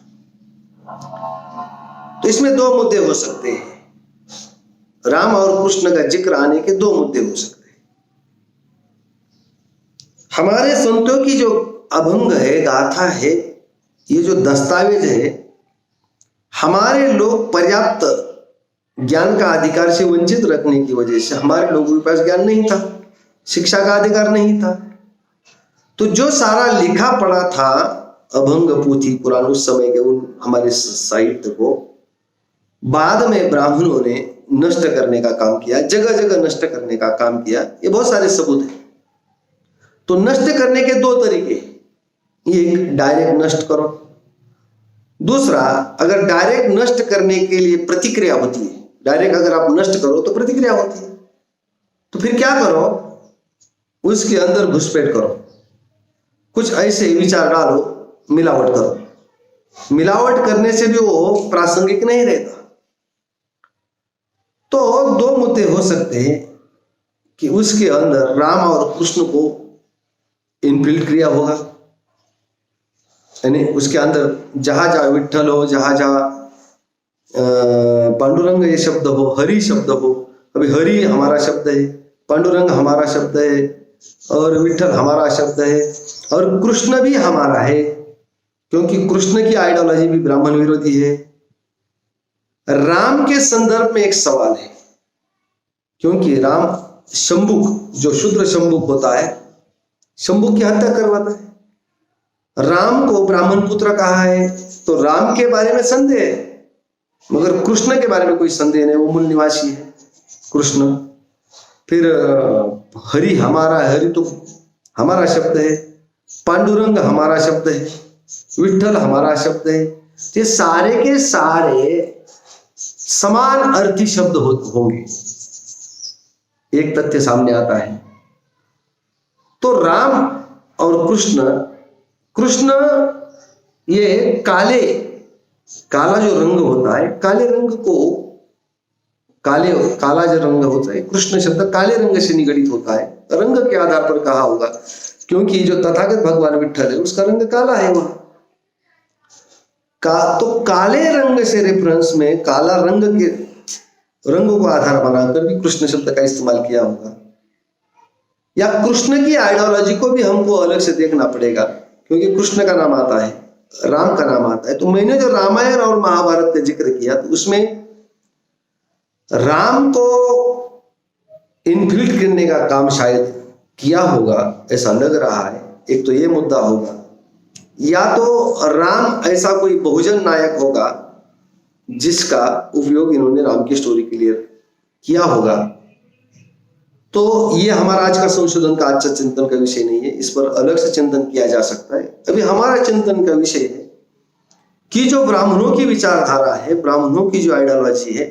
तो इसमें दो मुद्दे हो सकते हैं। राम और कृष्ण का जिक्र आने के दो मुद्दे हो सकते हैं। हमारे संतों की जो अभंग है, गाथा है, ये जो दस्तावेज है, हमारे लोग पर्याप्त ज्ञान का अधिकार से वंचित रखने की वजह से हमारे लोगों के पास ज्ञान नहीं था, शिक्षा का अधिकार नहीं था। तो जो सारा लिखा पड़ा था अभंग पोथी पुराण उस समय के उन हमारे साहित्य को बाद में ब्राह्मणों ने नष्ट करने का काम किया, जगह जगह नष्ट करने का काम किया। ये बहुत सारे सबूत हैं। तो नष्ट करने के दो तरीके, एक डायरेक्ट नष्ट करो, दूसरा अगर डायरेक्ट नष्ट करने के लिए प्रतिक्रिया होती है, डायरेक्ट अगर आप नष्ट करो तो प्रतिक्रिया होती है, तो फिर क्या करो, उसके अंदर घुसपैठ करो, कुछ ऐसे विचार डालो, मिलावट करो। मिलावट करने से भी वो प्रासंगिक नहीं रहता। तो दो मुद्दे हो सकते हैं कि उसके अंदर राम और कृष्ण को इनबिल्ट किया होगा, यानी उसके अंदर जहां जहां विठ्ठल हो, जहां जहां पांडुरंग ये शब्द हो, हरि शब्द हो। अभी हरि हमारा शब्द है, पांडुरंग हमारा शब्द है और विठ्ठल हमारा शब्द है और कृष्ण भी हमारा है, क्योंकि कृष्ण की आइडियोलॉजी भी ब्राह्मण विरोधी है। राम के संदर्भ में एक सवाल है, क्योंकि राम शंभुक, जो शूद्र शंभुक होता है, शंभुक की हत्या करवाता है। राम को ब्राह्मण पुत्र कहा है, तो राम के बारे में संदेह है, मगर कृष्ण के बारे में कोई संदेह नहीं, वो मूल निवासी है कृष्ण। फिर हरि हमारा, हरि तो हमारा शब्द है, पांडुरंग हमारा शब्द है, विठ्ठल हमारा शब्द है। ये सारे के सारे समान अर्थी शब्द होंगे, एक तथ्य सामने आता है। तो राम और कृष्ण, कृष्ण ये काला जो रंग होता है, काले रंग को काला जो रंग होता है, कृष्ण शब्द काले रंग से निगडित होता है। रंग के आधार पर कहा होगा, क्योंकि जो तथागत भगवान विठ्ठल है उसका रंग काला है वहां तो काले रंग से रेफरेंस में काला रंग के रंगों को आधार बनाकर भी कृष्ण शब्द का इस्तेमाल किया होगा। या कृष्ण की आइडियोलॉजी को भी हमको अलग से देखना पड़ेगा, क्योंकि कृष्ण का नाम आता है, राम का नाम आता है। तो मैंने जो रामायण और महाभारत का जिक्र किया, तो उसमें राम को इनफिल्ट करने का काम शायद किया होगा, ऐसा लग रहा है। एक तो ये मुद्दा होगा, या तो राम ऐसा कोई बहुजन नायक होगा जिसका उपयोग इन्होंने राम की स्टोरी के लिए किया होगा। तो ये हमारा आज का संशोधन का अच्छा चिंतन का विषय नहीं है, इस पर अलग से चिंतन किया जा सकता है। अभी हमारा चिंतन का विषय है कि जो ब्राह्मणों की विचारधारा है, ब्राह्मणों की जो आइडियोलॉजी है,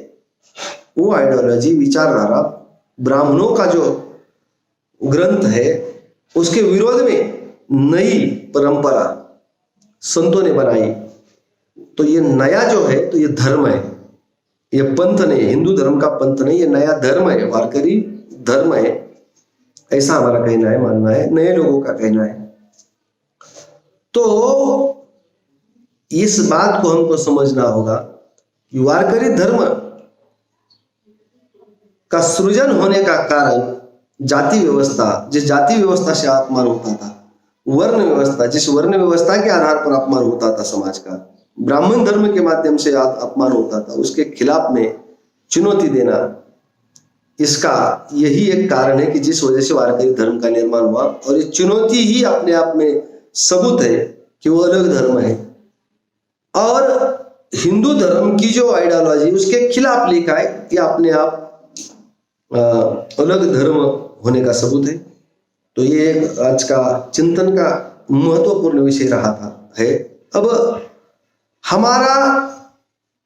वो आइडियोलॉजी विचारधारा ब्राह्मणों का जो ग्रंथ है उसके विरोध में नई परंपरा संतों ने बनाई। तो ये नया जो है, तो ये धर्म है, ये पंथ नहीं, हिंदू धर्म का पंथ नहीं, ये नया धर्म है, वारकरी धर्म है, ऐसा हमारा कहना है, मानना है, नए लोगों का कहना है। तो इस बात को हमको समझना होगा कि वारकरी धर्म का सृजन होने का कारण जाति व्यवस्था, जिस जाति व्यवस्था से आत्मान होता था, वर्ण व्यवस्था, जिस वर्ण व्यवस्था के आधार पर अपमान होता था समाज का, ब्राह्मण धर्म के माध्यम से अपमान होता था, उसके खिलाफ में चुनौती देना, इसका यही एक कारण है कि जिस वजह से वारकरी धर्म का निर्माण हुआ। और ये चुनौती ही अपने आप में सबूत है कि वो अलग धर्म है। और हिंदू धर्म की जो आइडियोलॉजी उसके खिलाफ लिखा है कि अपने आप अलग धर्म होने का सबूत है। तो ये एक आज का चिंतन का महत्वपूर्ण विषय रहा है। अब हमारा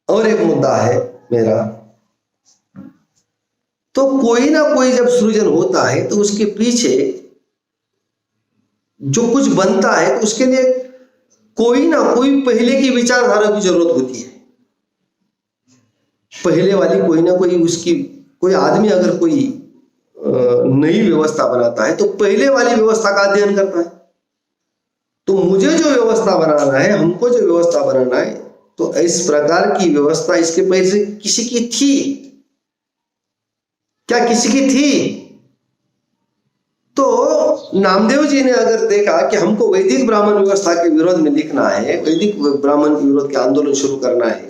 और एक मुद्दा है मेरा, तो कोई ना कोई जब सृजन होता है तो उसके पीछे जो कुछ बनता है तो उसके लिए कोई ना कोई पहले की विचारधारा की जरूरत होती है। पहले वाली कोई ना कोई उसकी, कोई आदमी अगर कोई नई व्यवस्था बनाता है तो पहले वाली व्यवस्था का अध्ययन करता है। तो मुझे जो व्यवस्था बनाना है, हमको जो व्यवस्था बनाना है, तो इस प्रकार की व्यवस्था इसके पहले से किसी की थी क्या? किसी की थी? तो नामदेव जी ने अगर देखा कि हमको वैदिक ब्राह्मण व्यवस्था के विरोध में लिखना है, वैदिक ब्राह्मण के विरोध के आंदोलन शुरू करना है,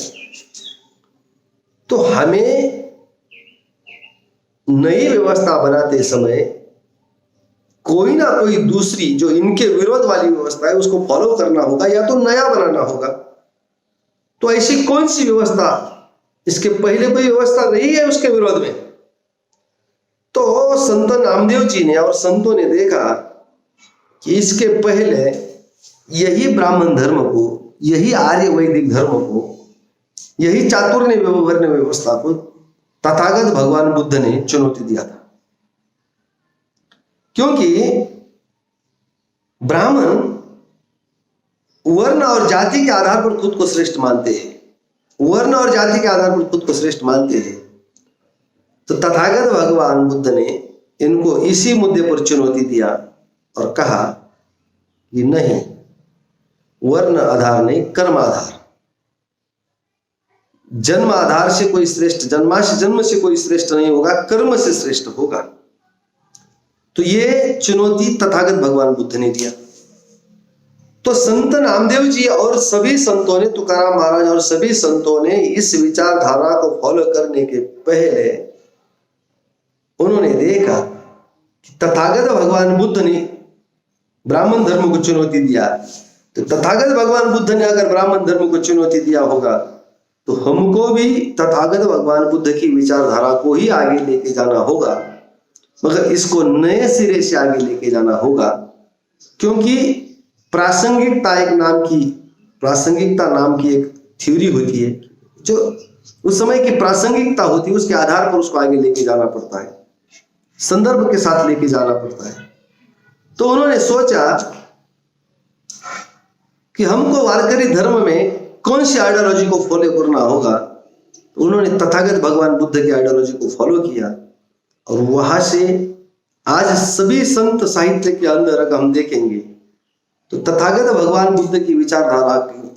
तो हमें नई व्यवस्था बनाते समय कोई ना कोई दूसरी जो इनके विरोध वाली व्यवस्था है उसको फॉलो करना होगा या तो नया बनाना होगा। तो ऐसी कौन सी व्यवस्था, इसके पहले कोई व्यवस्था नहीं है उसके विरोध में? तो संत नामदेव जी ने और संतों ने देखा कि इसके पहले यही ब्राह्मण धर्म को, यही आर्य वैदिक धर्म को, यही चातुर्य वर्ण व्यवस्था को तथागत भगवान बुद्ध ने चुनौती दिया था। क्योंकि ब्राह्मण वर्ण और जाति के आधार पर खुद को श्रेष्ठ मानते हैं, वर्ण और जाति के आधार पर खुद को श्रेष्ठ मानते हैं। तो तथागत भगवान बुद्ध ने इनको इसी मुद्दे पर चुनौती दिया और कहा कि नहीं, वर्ण आधार नहीं, कर्म आधार, जन्म आधार से कोई श्रेष्ठ, जन्म से कोई श्रेष्ठ नहीं होगा, कर्म से श्रेष्ठ होगा। तो ये चुनौती तथागत भगवान बुद्ध ने दिया। तो संत नामदेव जी और सभी संतों ने, तुकाराम महाराज और सभी संतों ने इस विचारधारा को फॉलो करने के पहले उन्होंने देखा कि तथागत भगवान बुद्ध ने ब्राह्मण धर्म को चुनौती दिया। तो तथागत भगवान बुद्ध ने अगर ब्राह्मण धर्म को चुनौती दिया होगा तो हमको भी तथागत भगवान बुद्ध की विचारधारा को ही आगे लेके जाना होगा, मगर इसको नए सिरे से आगे लेके जाना होगा। क्योंकि प्रासंगिकता नाम की एक थ्योरी होती है, जो उस समय की प्रासंगिकता होती है उसके आधार पर उसको आगे लेके जाना पड़ता है, संदर्भ के साथ लेके जाना पड़ता है। तो उन्होंने सोचा कि हमको वारकरी धर्म में कौन सी आइडियोलॉजी को फॉलो करना होगा। तो उन्होंने तथागत भगवान बुद्ध की आइडियोलॉजी को फॉलो किया और वहां से आज सभी संत साहित्य के अंदर अगर हम देखेंगे तो तथागत भगवान बुद्ध की विचारधारा की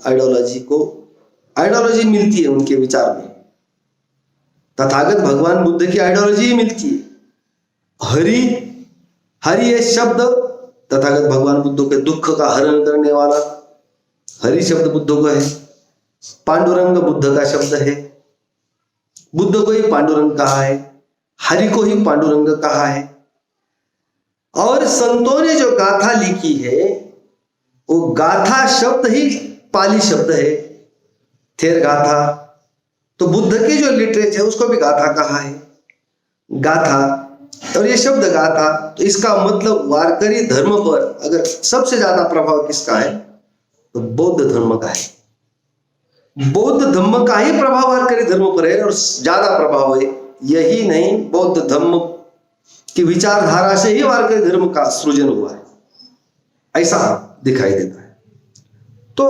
आइडियोलॉजी मिलती है उनके विचार में। तथागत भगवान बुद्ध की आइडियोलॉजी मिलती है। हरि ये शब्द तथागत भगवान बुद्ध के दुख का हरण करने वाला हरि शब्द बुद्ध को है। पांडुरंग बुद्ध का शब्द है, बुद्ध को ही पांडुरंग कहा है, हरि को ही पांडुरंग कहा है। और संतों ने जो गाथा लिखी है वो गाथा शब्द ही पाली शब्द है, थेर गाथा। तो बुद्ध की जो लिटरेचर है उसको भी गाथा कहा है, गाथा। और ये शब्द गाथा, तो इसका मतलब वारकरी धर्म पर अगर सबसे ज्यादा प्रभाव किसका है तो बौद्ध धर्म का है। बौद्ध धर्म का ही प्रभाव वारकरी धर्म पर है और ज्यादा प्रभाव है। यही नहीं, बौद्ध धर्म की विचारधारा से ही वारकरी धर्म का सृजन हुआ है, ऐसा दिखाई देता है। तो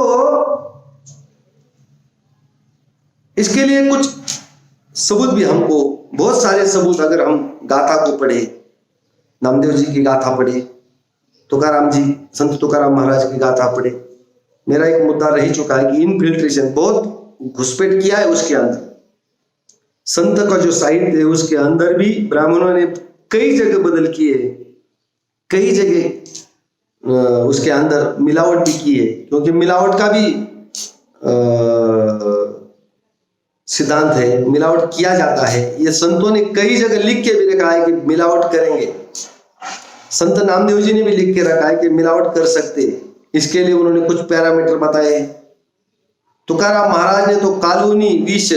इसके लिए कुछ सबूत भी हमको, बहुत सारे सबूत, अगर हम गाथा को पढ़े, नामदेव जी की गाथा पढ़े, तुकाराम जी, संत तुकाराम महाराज की गाथा पढ़े। मेरा एक मुद्दा रह चुका है कि इनफिल्ट्रेशन, बहुत घुसपैठ किया है उसके अंदर। संत का जो साहित्य है उसके अंदर भी ब्राह्मणों ने कई जगह बदल किए, कई जगह उसके अंदर मिलावट भी की है, क्योंकि मिलावट का भी सिद्धांत है, मिलावट किया जाता है। ये संतों ने कई जगह लिख के भी रखा है कि मिलावट करेंगे। संत नामदेव जी ने भी लिख के रखा है कि मिलावट कर सकते, इसके लिए उन्होंने कुछ पैरामीटर बताए। तुकाराम महाराज ने तो कालोनी विष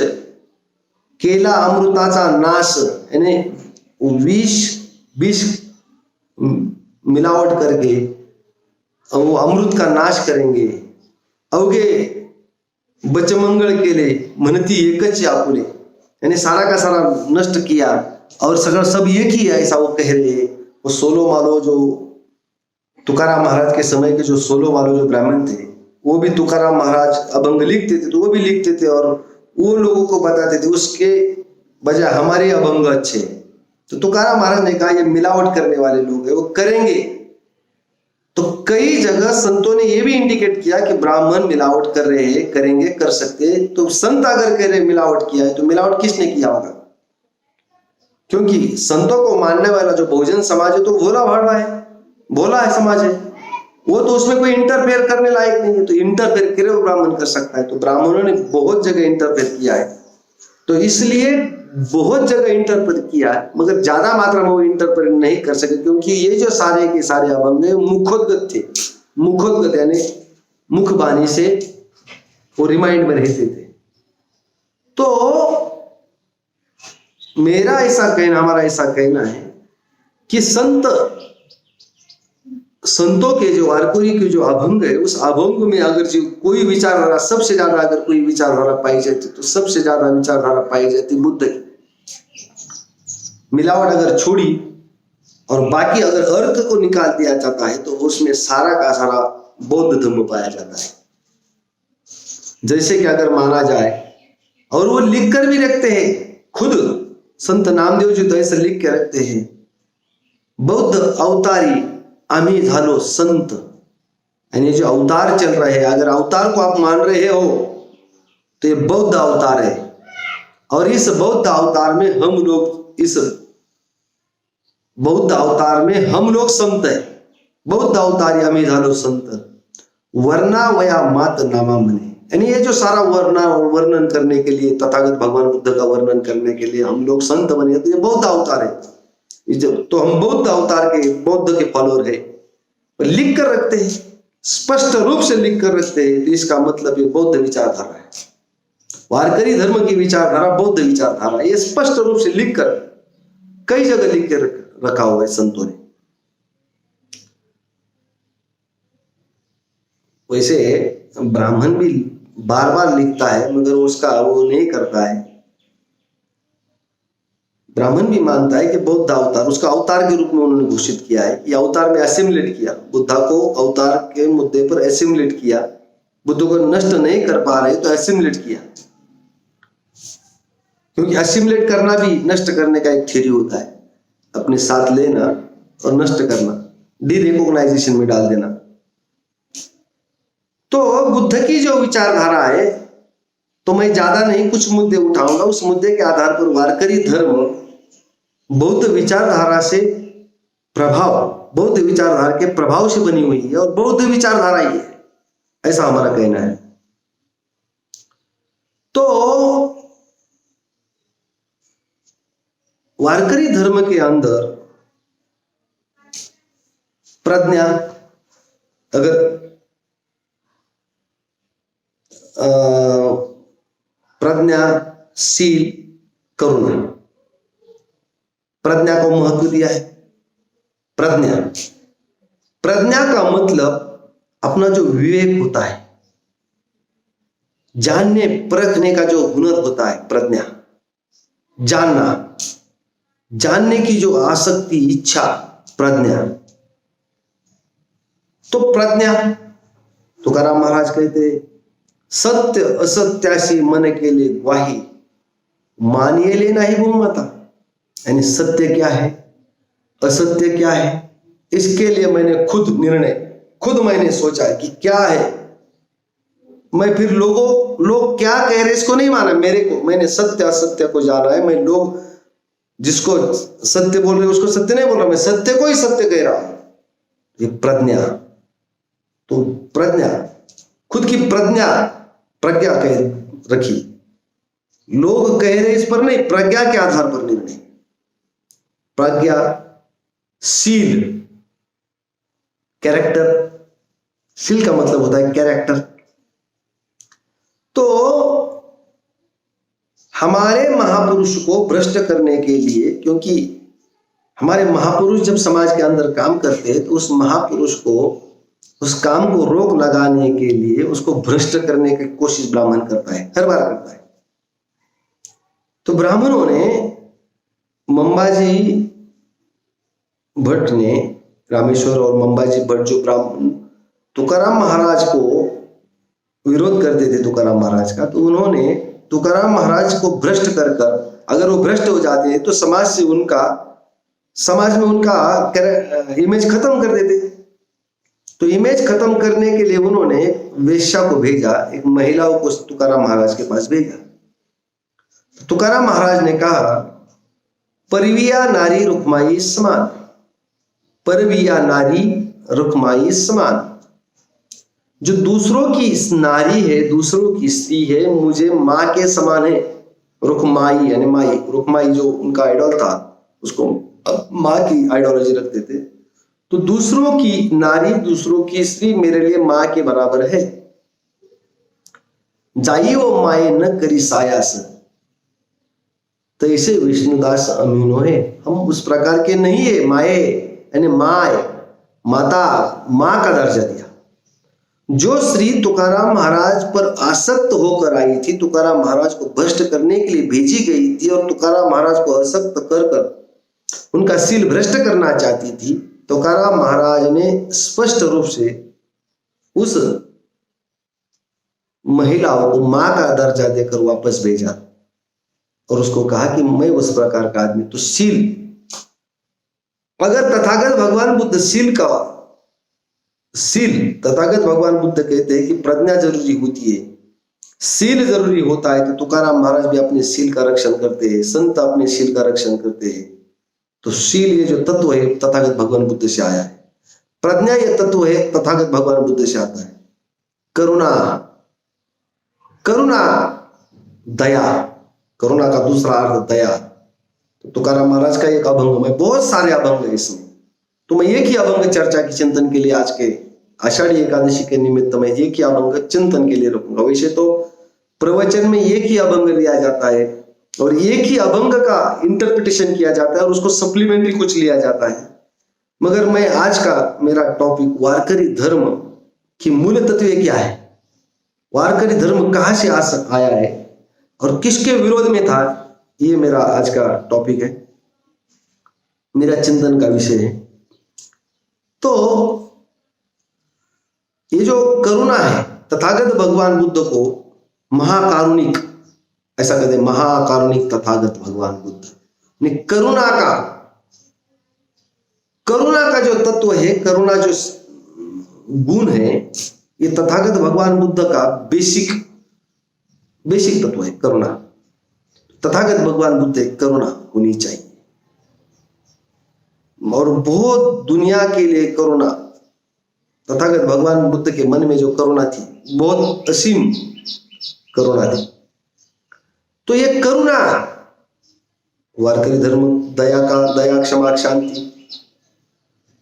केला अमृताचा नाश, यानी विष मिलावट करके वो अमृत का नाश करेंगे। अवघे बचमंगल केले म्हणती एकच आपुले, यानी सारा का सारा नष्ट किया और सगळं सब एक ही है, ऐसा वो कह रहे हैं। वो 16 मालो जो तुकाराम महाराज के समय के जो 16 मालो जो ब्राह्मण थे, वो भी तुकाराम महाराज अभंग लिखते थे तो वो भी लिखते थे और वो लोगों को बताते थे, उसके बजाय हमारे अभंग अच्छे। तो तुकाराम महाराज ने कहा ये मिलावट करने वाले लोग हैं, वो करेंगे। तो कई जगह संतों ने ये भी इंडिकेट किया कि ब्राह्मण मिलावट कर रहे हैं, करेंगे, कर सकते हैं। तो संत अगर कह रहे मिलावट किया है तो मिलावट किसने किया होगा? क्योंकि संतों को मानने वाला जो बहुजन समाज है तो भोला भाड़ा है, भोला है समाज है, वो तो उसमें कोई इंटरफेयर करने लायक नहीं है। तो इंटरफेयर करे वो ब्राह्मण कर सकता है। तो ब्राह्मणों ने बहुत जगह इंटरफेयर किया है, तो इसलिए बहुत जगह इंटरप्रेट किया है, मगर ज्यादा मात्रा में वो इंटरप्रेट नहीं कर सके, क्योंकि ये जो सारे के सारे अभंग मुखोद्गत थे। मुखोद्गत यानी मुख बानी से वो रिमाइंड में रहते थे। तो मेरा ऐसा कहना, हमारा ऐसा कहना है कि संतों के जो वारकरी के जो अभंग है, उस अभंग में अगर जो कोई विचारधारा सबसे ज्यादा अगर कोई विचारधारा पाई जाती तो सबसे ज्यादा विचारधारा पाई जाती बुद्ध की। मिलावट अगर छोड़ी और बाकी अगर अर्थ को निकाल दिया जाता है तो उसमें सारा का सारा बौद्ध धर्म पाया जाता है। जैसे कि अगर माना जाए, और वो लिख कर भी रखते हैं, खुद संत नामदेव जी तो ऐसे लिख के रखते हैं, बौद्ध अवतारी आम्ही झालो संत। यानी जो अवतार चल रहे हैं, अगर अवतार को आप मान रहे हो तो ये बौद्ध अवतार है, और इस बौद्ध अवतार में हम लोग, इस बौद्ध अवतार में हम लोग संत है। बौद्ध अवतारी आम्ही झालो संत, वर्णा वया मात नामा मने। यानी ये जो सारा वर्णन करने के लिए, तथागत भगवान बुद्ध का वर्णन करने के लिए हम लोग संत बने, तो ये बौद्ध अवतार है। तो हम बौद्ध अवतार के, बौद्ध के फॉलोअर है, लिख कर रखते हैं, स्पष्ट रूप से लिख कर रखते हैं। तो इसका मतलब ये बौद्ध विचारधारा है, वारकरी धर्म की विचारधारा बौद्ध विचारधारा, ये स्पष्ट रूप से लिख कर कई जगह लिख कर रखा हुआ है संतों ने। वैसे ब्राह्मण भी बार बार लिखता है, मगर उसका वो नहीं करता है। ब्राह्मण भी मानता है कि बौद्ध अवतार, उसका अवतार के रूप में उन्होंने घोषित किया है। ये अवतार में एसिमुलेट किया, बुद्धा को अवतार के मुद्दे पर एसिमुलेट किया। बुद्ध को नष्ट नहीं कर पा रहे तो एसिमुलेट किया, क्योंकि एसिमुलेट करना भी नष्ट करने का एक थ्योरी होता है, अपने साथ लेना और नष्ट करना, डी-रिकॉग्नाइजेशन में डाल देना। तो बुद्ध की जो विचारधारा है, तो मैं ज्यादा नहीं कुछ मुद्दे उठाऊंगा, उस मुद्दे के आधार पर वारकरी धर्म बौद्ध विचारधारा से प्रभाव, बौद्ध विचारधारा के प्रभाव से बनी हुई है और बौद्ध विचारधारा ही है, ऐसा हमारा कहना है। तो वारकरी धर्म के अंदर प्रज्ञा, अगर प्रज्ञाशील करुणा, प्रज्ञा को महत्व दिया है। प्रज्ञा, प्रज्ञा का मतलब अपना जो विवेक होता है, जानने परखने का जो हुनर होता है, प्रज्ञा, जानना, जानने की जो आसक्ति, इच्छा, प्रज्ञा। तो प्रज्ञा, तुकाराम महाराज कहते सत्य असत्याशी मन केले ग्वाही, मानिए ले नहीं बहुमता। यानी सत्य क्या है, असत्य क्या है, इसके लिए मैंने खुद निर्णय, खुद मैंने सोचा कि क्या है। मैं फिर लोग क्या कह रहे इसको नहीं माना, मेरे को, मैंने सत्य असत्य को जाना है। मैं लोग जिसको सत्य बोल रहे उसको सत्य नहीं बोल रहा, मैं सत्य को ही सत्य कह रहा हूं। ये प्रज्ञा, तो प्रज्ञा, खुद की प्रज्ञा कह रखी। लोग कह रहे इस पर नहीं, प्रज्ञा के आधार पर निर्णय। प्रज्ञा, शील, कैरेक्टर। शील का मतलब होता है कैरेक्टर। तो हमारे महापुरुष को भ्रष्ट करने के लिए, क्योंकि हमारे महापुरुष जब समाज के अंदर काम करते हैं तो उस महापुरुष को, उस काम को रोक लगाने के लिए उसको भ्रष्ट करने की कोशिश ब्राह्मण करता है, हर बार करता है। तो ब्राह्मणों ने, मंबाजी भट्ट ने, रामेश्वर और मंबाजी भट्ट जो ब्राह्मण तुकाराम महाराज को विरोध करते थे, तुकाराम महाराज का, तो उन्होंने तुकाराम महाराज को भ्रष्ट कर अगर वो भ्रष्ट हो जाते हैं तो समाज में उनका इमेज खत्म कर देते। तो इमेज खत्म करने के लिए उन्होंने वेश्या को भेजा, एक महिलाओं को तुकाराम महाराज के पास भेजा। तो तुकाराम महाराज ने कहा, परविया नारी रुक्माई समान, परविया नारी रुक्माई समान। जो दूसरों की नारी है, दूसरों की स्त्री है, मुझे माँ के समान है। रुक्माई यानी माई, रुक्माई जो उनका आइडल था, उसको माँ की आइडियोलॉजी रखते थे। तो दूसरों की नारी, दूसरों की स्त्री मेरे लिए माँ के बराबर है। जाई वो माए न करी सायास, तो इसे विष्णुदास अमीनो है। हम उस प्रकार के नहीं है। माए यानी माए, माता, माँ का दर्जा दिया। जो स्त्री तुकाराम महाराज पर आसक्त होकर आई थी, तुकाराम महाराज को भ्रष्ट करने के लिए भेजी गई थी और तुकाराम महाराज को आसक्त कर उनका शील भ्रष्ट करना चाहती थी, तुकाराम महाराज ने स्पष्ट रूप से उस महिलाओं को मां का दर्जा देकर वापस भेजा और उसको कहा कि मैं उस प्रकार का आदमी। तो शील, अगर तथागत भगवान बुद्ध तथागत भगवान बुद्ध कहते हैं कि प्रज्ञा जरूरी होती है, शील जरूरी होता है, तो तुकाराम महाराज भी अपने शील का रक्षण करते हैं, संत अपने शील का रक्षण करते हैं। तो शील ये जो तत्व है तथागत भगवान बुद्ध से आया है। प्रज्ञा ये तत्व है तथागत भगवान बुद्ध से आता है। करुणा, दया, करुणा का दूसरा अर्थ दया। तो तुकाराम महाराज का एक अभंग में, बहुत सारे अभंग है इसमें, तो मैं एक ही अभंग चर्चा की चिंतन के लिए आज के आषाढ़ी एकादशी के निमित्त में एक ही अभंग चिंतन के लिए रखूंगा। वैसे तो प्रवचन में एक ही अभंग लिया जाता है और एक ही अभंग का इंटरप्रिटेशन किया जाता है और उसको सप्लीमेंट्री कुछ लिया जाता है, मगर मैं आज का मेरा टॉपिक वारकरी धर्म की मूल तत्व क्या है, वारकरी धर्म कहां से आया है और किसके विरोध में था, ये मेरा आज का टॉपिक है, मेरा चिंतन का विषय है। तो ये जो करुणा है, तथागत भगवान बुद्ध को महाकारुणिक ऐसा कहते हैं, महाकारुणिक तथागत भगवान बुद्ध ने करुणा का जो तत्व है, करुणा जो गुण है, ये तथागत भगवान बुद्ध का बेसिक तत्व है करुणा। तथागत भगवान बुद्ध करुणा होनी चाहिए और बहुत दुनिया के लिए करुणा, तथागत भगवान बुद्ध के मन में जो करुणा थी बहुत असीम करुणा थी। तो ये करुणा, वारकरी धर्म दया क्षमा शांती,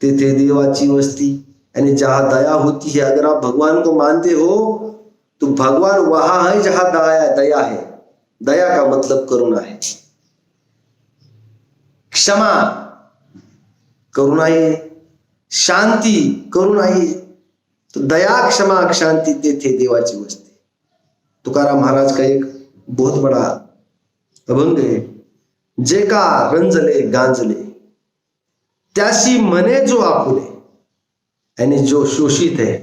तेथे देवाची वस्ती, यानी जहां दया होती है, अगर आप भगवान को मानते हो तो भगवान वहां है जहां दया है। दया का मतलब करुणा है। क्षमा करुणा है, शांति करुणा है। तो दया क्षमा शांती तेथे देवाची वस्ती। तुकाराम महाराज का एक बहुत बड़ा अभंग है, जेका रंजले गांजले त्यासी मने जो आपुले, यानी जो शोषित है,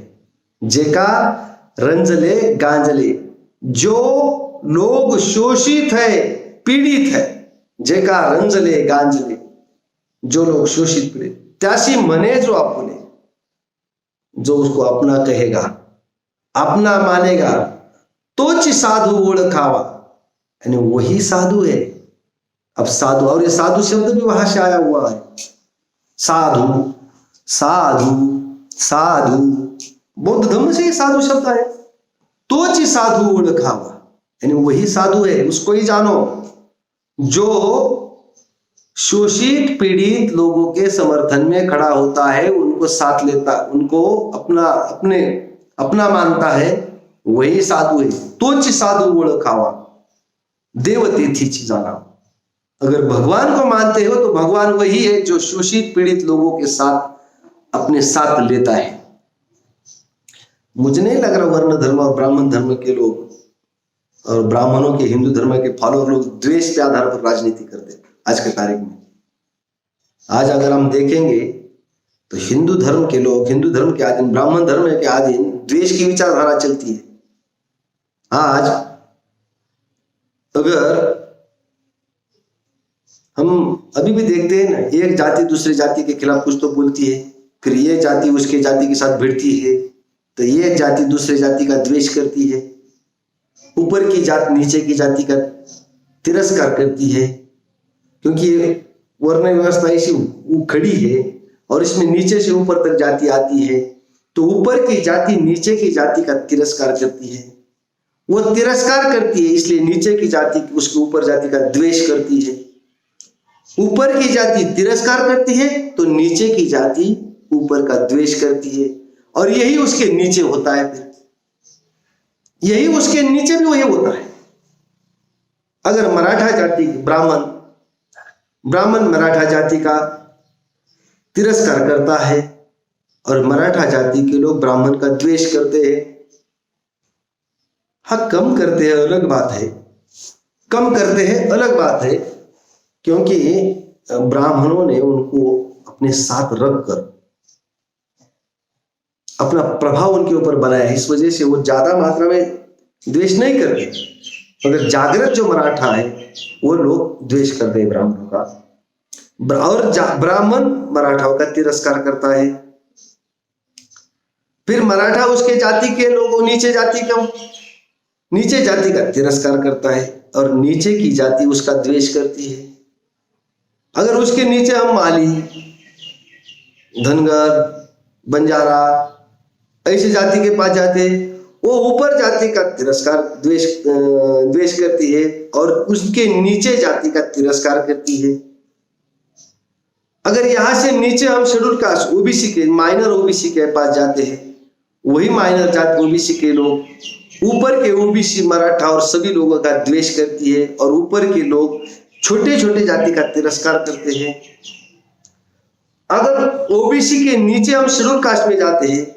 जेका रंजले गांजले, जो लोग शोषित है, पीड़ित है, जेका रंजले गांजले, जो लोग शोषित पीड़ित, त्यासी मने जो आपुले, जो उसको अपना कहेगा, अपना मानेगा, तोच साधु ओळखावा, यानी वही साधु है। अब साधु, और ये साधु शब्द भी वहां से आया हुआ है, साधु साधु साधु, बौद्ध धर्म से ही साधु शब्द आए। तोच साधु ओळखावा, यानी वही साधु है, उसको ही जानो जो शोषित पीड़ित लोगों के समर्थन में खड़ा होता है, उनको साथ लेता, उनको अपना मानता है, वही साधु है। तोच साधु ओळखावा देवतेथीची जाना। अगर भगवान को मानते हो तो भगवान वही है जो शोषित पीड़ित लोगों के साथ अपने साथ लेता है। मुझे नहीं लग रहा वर्ण धर्म और ब्राह्मण धर्म के लोग और ब्राह्मणों के हिंदू धर्म के फॉलोअर लोग द्वेष के आधार पर राजनीति करते आज के तारीख में। आज अगर हम देखेंगे तो हिंदू धर्म के लोग, हिंदू धर्म के अधीन, ब्राह्मण धर्म के अधीन द्वेष की विचारधारा चलती है। आज अगर हम अभी भी देखते हैं ना, एक जाति दूसरे जाति के खिलाफ कुछ तो बोलती है, फिर ये जाति उसके जाति के साथ भिड़ती है, तो ये जाति दूसरे जाति का द्वेष करती है, ऊपर की जात नीचे की जाति का तिरस्कार करती है, क्योंकि वर्ण व्यवस्था ऐसी खड़ी है और इसमें नीचे से ऊपर तक जाति आती है, तो ऊपर की जाति नीचे की जाति का तिरस्कार करती है। वो तिरस्कार करती है इसलिए नीचे की जाति उसके ऊपर जाति का द्वेष करती है। ऊपर की जाति तिरस्कार करती है तो नीचे की जाति ऊपर का द्वेष करती है, और यही उसके नीचे होता है। फिर यही उसके नीचे भी वही होता है। अगर मराठा जाति ब्राह्मण मराठा जाति का तिरस्कार करता है और मराठा जाति के लोग ब्राह्मण का द्वेष करते हैं, हाँ कम करते हैं अलग बात है, कम करते हैं अलग बात है, क्योंकि ब्राह्मणों ने उनको अपने साथ रखकर अपना प्रभाव उनके ऊपर बनाया, इस वजह से वो ज्यादा मात्रा में द्वेष नहीं करते। अगर जागृत जो मराठा है वो लोग द्वेष करते हैं ब्राह्मणों का, और ब्राह्मण मराठाओं का तिरस्कार करता है। फिर मराठा उसके जाति के लोगों नीचे जाति का तिरस्कार करता है और नीचे की जाति उसका द्वेष करती है। अगर उसके नीचे हम माली, धनगर, बंजारा ऐसी जाति के पास जाते, वो ऊपर जाति का तिरस्कार द्वेष करती है और उसके नीचे जाति का तिरस्कार करती है। अगर यहां से नीचे हम शेड्यूल कास्ट ओबीसी के, माइनर ओबीसी के पास जाते हैं, वही माइनर जाति ओबीसी के लोग ऊपर के ओबीसी मराठा और सभी लोगों का द्वेष करती है, और ऊपर के लोग छोटे छोटे जाति का तिरस्कार करते हैं। अगर ओबीसी के नीचे हम शेड्यूल कास्ट में जाते हैं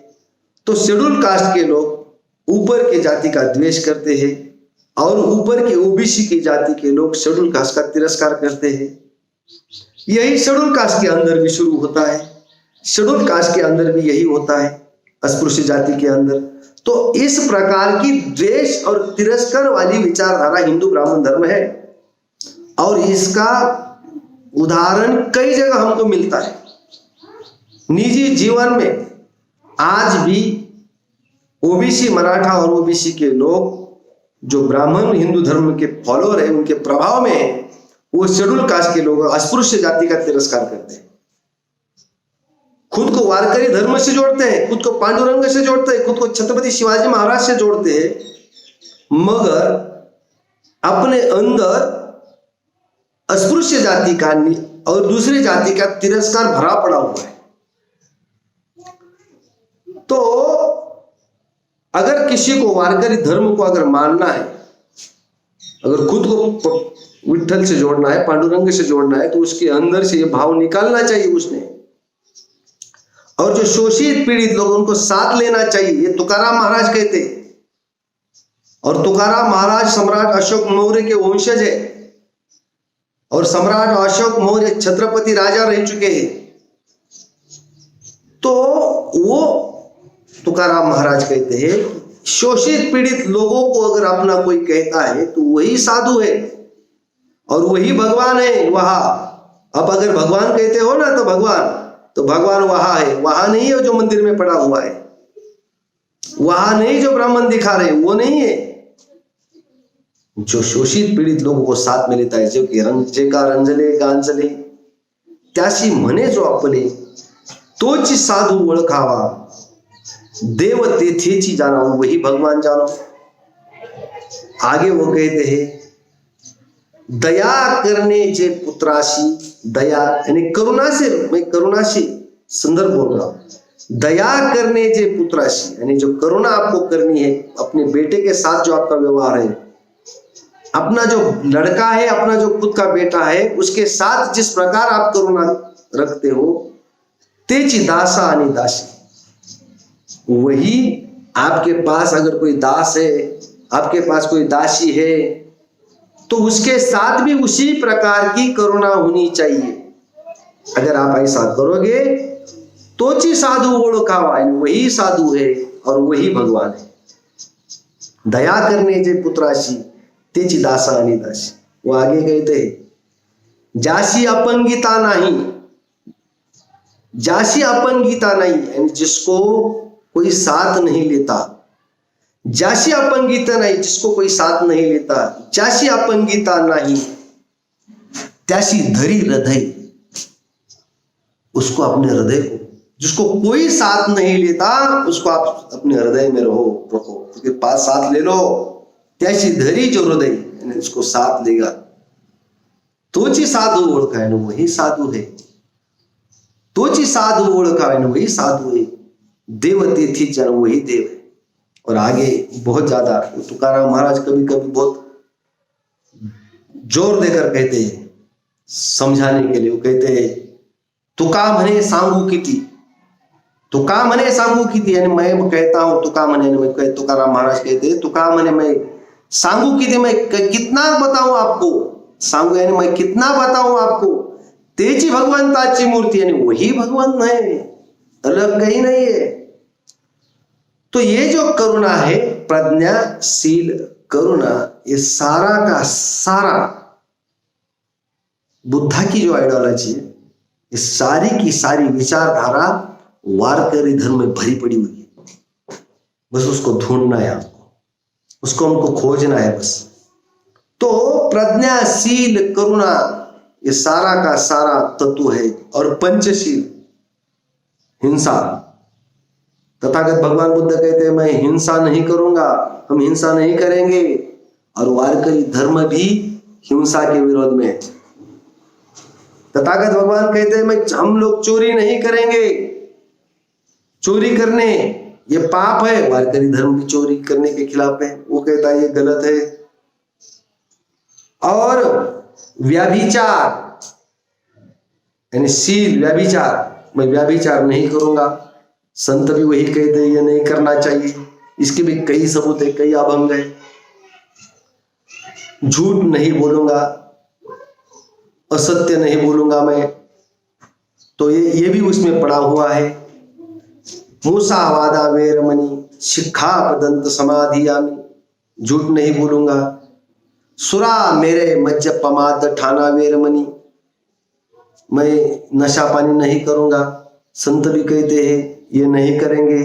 तो शेड्यूल कास्ट के लोग ऊपर के जाति का द्वेष करते हैं, और ऊपर के ओबीसी की जाति के लोग शेड्यूल कास्ट का तिरस्कार करते हैं। यही शेड्यूल कास्ट के अंदर भी शुरू होता है, शेड्यूल कास्ट के अंदर भी यही होता है, अस्पृश्य जाति के अंदर। तो इस प्रकार की द्वेष और तिरस्कार वाली विचारधारा हिंदू ब्राह्मण धर्म है, और इसका उदाहरण कई जगह हमको मिलता है निजी जीवन में। आज भी ओबीसी मराठा और ओबीसी के लोग जो ब्राह्मण हिंदू धर्म के फॉलोअर है, उनके प्रभाव में है, वो शेड्यूल कास्ट के लोग अस्पृश्य जाति का तिरस्कार करते हैं, खुद को वारकरी धर्म से जोड़ते हैं, खुद को पांडुरंग से जोड़ते हैं, खुद को छत्रपति शिवाजी महाराज से जोड़ते हैं, मगर अपने अंदर अस्पृश्य जाति का और दूसरी जाति का तिरस्कार भरा पड़ा हुआ है। तो अगर किसी को वारकरी धर्म को अगर मानना है, अगर खुद को विठ्ठल से जोड़ना है, पांडुरंग से जोड़ना है, तो उसके अंदर से ये भाव निकालना चाहिए उसने, और जो शोषित पीड़ित लोग उनको साथ लेना चाहिए। ये तुकाराम महाराज कहते हैं, और तुकाराम महाराज सम्राट अशोक मौर्य के वंशज है, और सम्राट अशोक मौर्य छत्रपति राजा रह चुके हैं। तो वो तुकाराम महाराज कहते हैं शोषित पीड़ित लोगों को अगर अपना कोई कहता है तो वही साधु है और वही भगवान है वहां। अब अगर भगवान कहते हो ना तो भगवान वहां है, वहां नहीं है जो मंदिर में पड़ा हुआ है, वहां नहीं जो ब्राह्मण दिखा रहे, वो नहीं है। जो शोषित पीड़ित लोगों को साथ में लेता है, जो कि जेका रंजले गांजले त्याशी म्हणे जो आपले तोच साधू ओळखावा, देव तेथेची जानो, वही भगवान जानो। आगे वो कहते हैं दया करने जे पुत्राशी, दया यानी करुणा से, मैं करुणा से संदर्भ बोल रहा हूं। दया करने जे पुत्राशी यानी जो करुणा आपको करनी है अपने बेटे के साथ, जो आपका व्यवहार है, अपना जो लड़का है, अपना जो खुद का बेटा है, उसके साथ जिस प्रकार आप करुणा रखते हो, तेची दासा आणि दासी, वही आपके पास अगर कोई दास है, आपके पास कोई दासी है, तो उसके साथ भी उसी प्रकार की करुणा होनी चाहिए। अगर आप ऐसा करोगे तोची साधु ओळखावा, वही साधु है और वही भगवान है। दया करने जे पुत्राशी तेची दासा आणि दासी। वो आगे कहते हैं जासी अपंगिता नहीं, जासी अपंगिता नहीं यानी जिसको कोई साथ नहीं लेता, जासी अपंगिता नहीं जिसको कोई साथ नहीं लेता, जासी अपंगिता नहीं त्यासी धरी हृदय, उसको अपने हृदय को, जिसको कोई साथ नहीं लेता उसको आप अपने हृदय में रखो, उसके पास साथ ले लो। त्याची धरी जो हृदय यानी उसको साथ लेगा, तोची साधु ओळखा है, वही साधु है। तोची साधु ओळखा है, वही साधु है। देव तेथी जन, वही देव है। और आगे बहुत ज्यादा तुकाराम महाराज कभी कभी बहुत जोर देकर कहते हैं समझाने के लिए। वो कहते हैं तुका म्हणे सांगू किती, तुका म्हणे सांगू किती यानी मैं कहता हूं, तुका म्हणे, तुकाराम महाराज कहते हैं तुका म्हणे मैं सांगू किती, मैं कितना बताऊं आपको, सांगू यानी मैं कितना बताऊं आपको। तेची भगवंताची मूर्ति यानी वही भगवान है, अलग कहीं नहीं है। तो ये जो करुणा है, प्रज्ञाशील करुणा, ये सारा का सारा बुद्धा की जो आइडियोलॉजी है, इस सारी की सारी विचारधारा वारकरी धर्म में भरी पड़ी हुई है। बस उसको ढूंढना है आपको, उसको हमको खोजना है बस। तो प्रज्ञाशील करुणा ये सारा का सारा तत्व है। और पंचशील हिंसा, तथागत भगवान बुद्ध कहते हैं मैं हिंसा नहीं करूंगा, हम हिंसा नहीं करेंगे। और वारकरी धर्म भी हिंसा के विरोध में है। तथागत भगवान कहते हैं हम लोग चोरी नहीं करेंगे, चोरी करने ये पाप है, वारकरी धर्म भी चोरी करने के खिलाफ है। वो कहता है ये गलत है। और व्याभिचार यानी शील, व्याभिचार, मैं व्याभिचार नहीं करूंगा, संत भी वही कहते हैं ये नहीं करना चाहिए। इसके भी कई सबूत है, कई अभंग है। झूठ नहीं बोलूंगा, असत्य नहीं बोलूंगा मैं, तो ये भी उसमें पड़ा हुआ है। मूसावादा वेरमणि शिक्षापदंत समाधियामि, झूठ नहीं बोलूंगा। सुरा मेरे मज्जपमाद ठाना वेरमणि, मैं नशा पानी नहीं करूंगा, संत भी कहते हैं ये नहीं करेंगे।